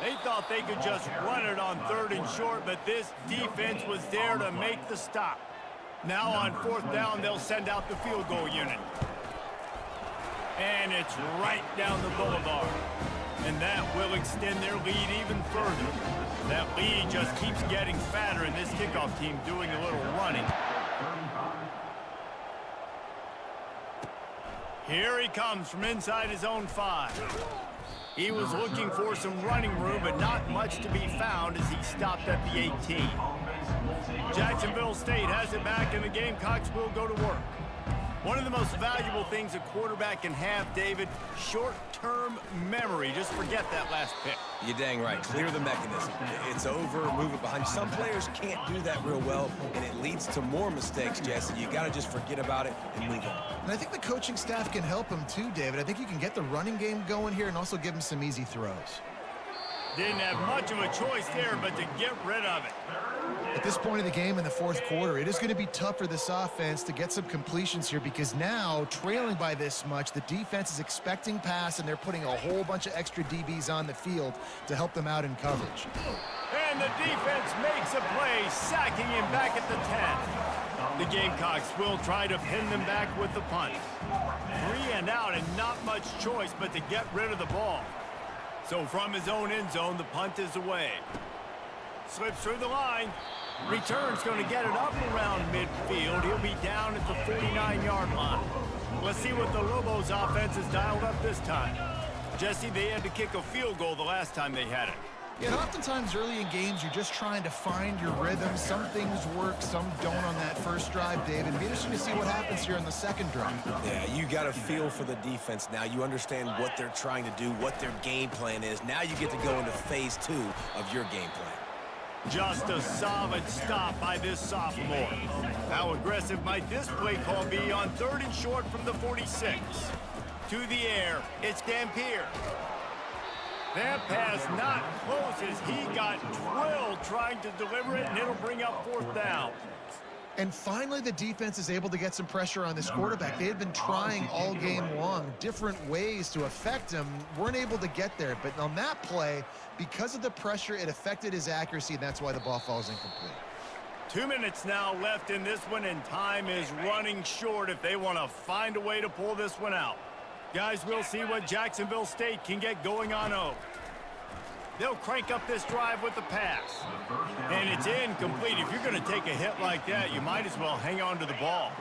They thought they could just run it on 3rd and short, but this defense was there to make the stop. Now on 4th down, they'll send out the field goal unit. And it's right down the boulevard. And that will extend their lead even further. That lead just keeps getting fatter, and this kickoff team doing a little running. Here he comes from inside his own 5. He was looking for some running room, but not much to be found as he stopped at the 18. Jacksonville State has it back, and the Gamecocks will go to work. One of the most valuable things a quarterback can have, David, short-term memory. Just forget that last pick. You're dang right. Clear the mechanism. It's over, move it behind you. Some players can't do that real well, and it leads to more mistakes, Jesse. You got to just forget about it and move on. And I think the coaching staff can help him too, David. I think you can get the running game going here and also give him some easy throws. Didn't have much of a choice there, but to get rid of it. At this point of the game in the 4th quarter, it is going to be tough for this offense to get some completions here because now, trailing by this much, the defense is expecting pass, and they're putting a whole bunch of extra DBs on the field to help them out in coverage. And the defense makes a play, sacking him back at the 10. The Gamecocks will try to pin them back with the punt. 3 and out and not much choice but to get rid of the ball. So from his own end zone, the punt is away. Slips through the line. Return's going to get it up around midfield. He'll be down at the 49-yard line. Let's see what the Lobos offense has dialed up this time. Jesse, they had to kick a field goal the last time they had it. Yeah, and oftentimes early in games, you're just trying to find your rhythm. Some things work, some don't on that first drive, David. Be interesting to see what happens here on the second drive. Yeah, you got a feel for the defense now. You understand what they're trying to do, what their game plan is. Now you get to go into phase 2 of your game plan. Just a solid stop by this sophomore. How aggressive might this play call be on 3rd and short from the 46? To the air, it's Dampier. That pass not close as he got drilled trying to deliver it, and it'll bring up 4th down. And finally, the defense is able to get some pressure on this quarterback. They had been trying all game long, different ways to affect him, weren't able to get there. But on that play, because of the pressure, it affected his accuracy, and that's why the ball falls incomplete. 2 minutes now left in this one, and time is running short if they want to find a way to pull this one out. Guys, we'll see what Jacksonville State can get going on Oak. They'll crank up this drive with the pass. And it's incomplete. If you're going to take a hit like that, you might as well hang on to the ball.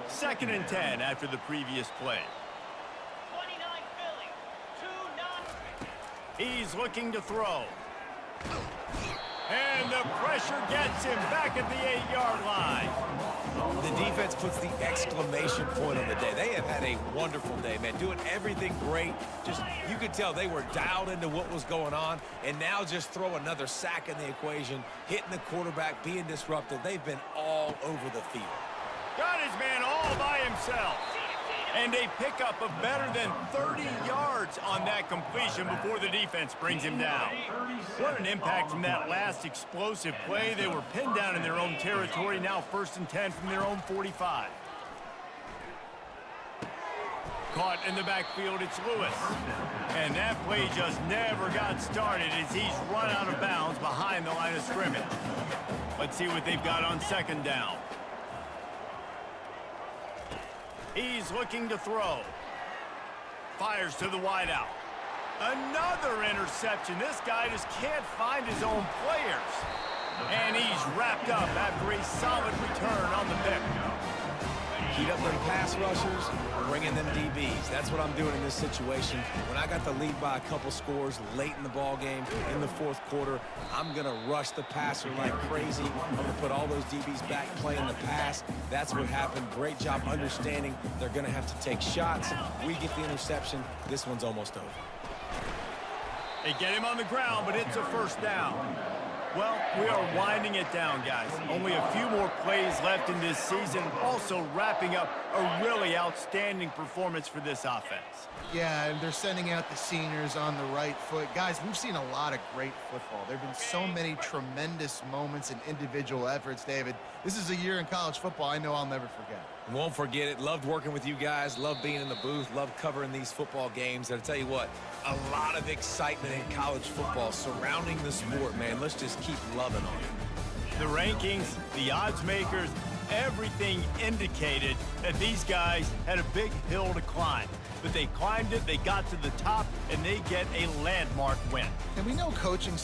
2nd and 10 after the previous play. 29 Philly, 2-0. He's looking to throw. And the pressure gets him back at the 8-yard line. The defense puts the exclamation point on the day. They have had a wonderful day, man, doing everything great. Just, you could tell they were dialed into what was going on, and now just throw another sack in the equation, hitting the quarterback, being disrupted. They've been all over the field. Got his man all by himself. And a pickup of better than 30 yards on that completion before the defense brings him down. What an impact from that last explosive play. They were pinned down in their own territory, now 1st and 10 from their own 45. Caught in the backfield, it's Lewis. And that play just never got started as he's run out of bounds behind the line of scrimmage. Let's see what they've got on 2nd down. He's looking to throw. Fires to the wideout. Another interception. This guy just can't find his own players. And he's wrapped up after a solid return on the pick. Heat up them pass rushers, bring in them DBs. That's what I'm doing in this situation. When I got the lead by a couple scores late in the ball game, in the 4th quarter, I'm going to rush the passer like crazy. I'm going to put all those DBs back playing the pass. That's what happened. Great job understanding they're going to have to take shots. We get the interception. This one's almost over. They get him on the ground, but it's a 1st down. Well, we are winding it down, guys. Only a few more plays left in this season. Also wrapping up a really outstanding performance for this offense. Yeah, and they're sending out the seniors on the right foot. Guys, we've seen a lot of great football. There have been so many tremendous moments and individual efforts, David. This is a year in college football I know I'll never forget. Won't forget it. Loved working with you guys. Loved being in the booth. Loved covering these football games. And I'll tell you what, a lot of excitement in college football surrounding the sport, man. Let's just keep loving on it. The rankings, the odds makers, everything indicated that these guys had a big hill to climb. But they climbed it, they got to the top, and they get a landmark win. And we know coaching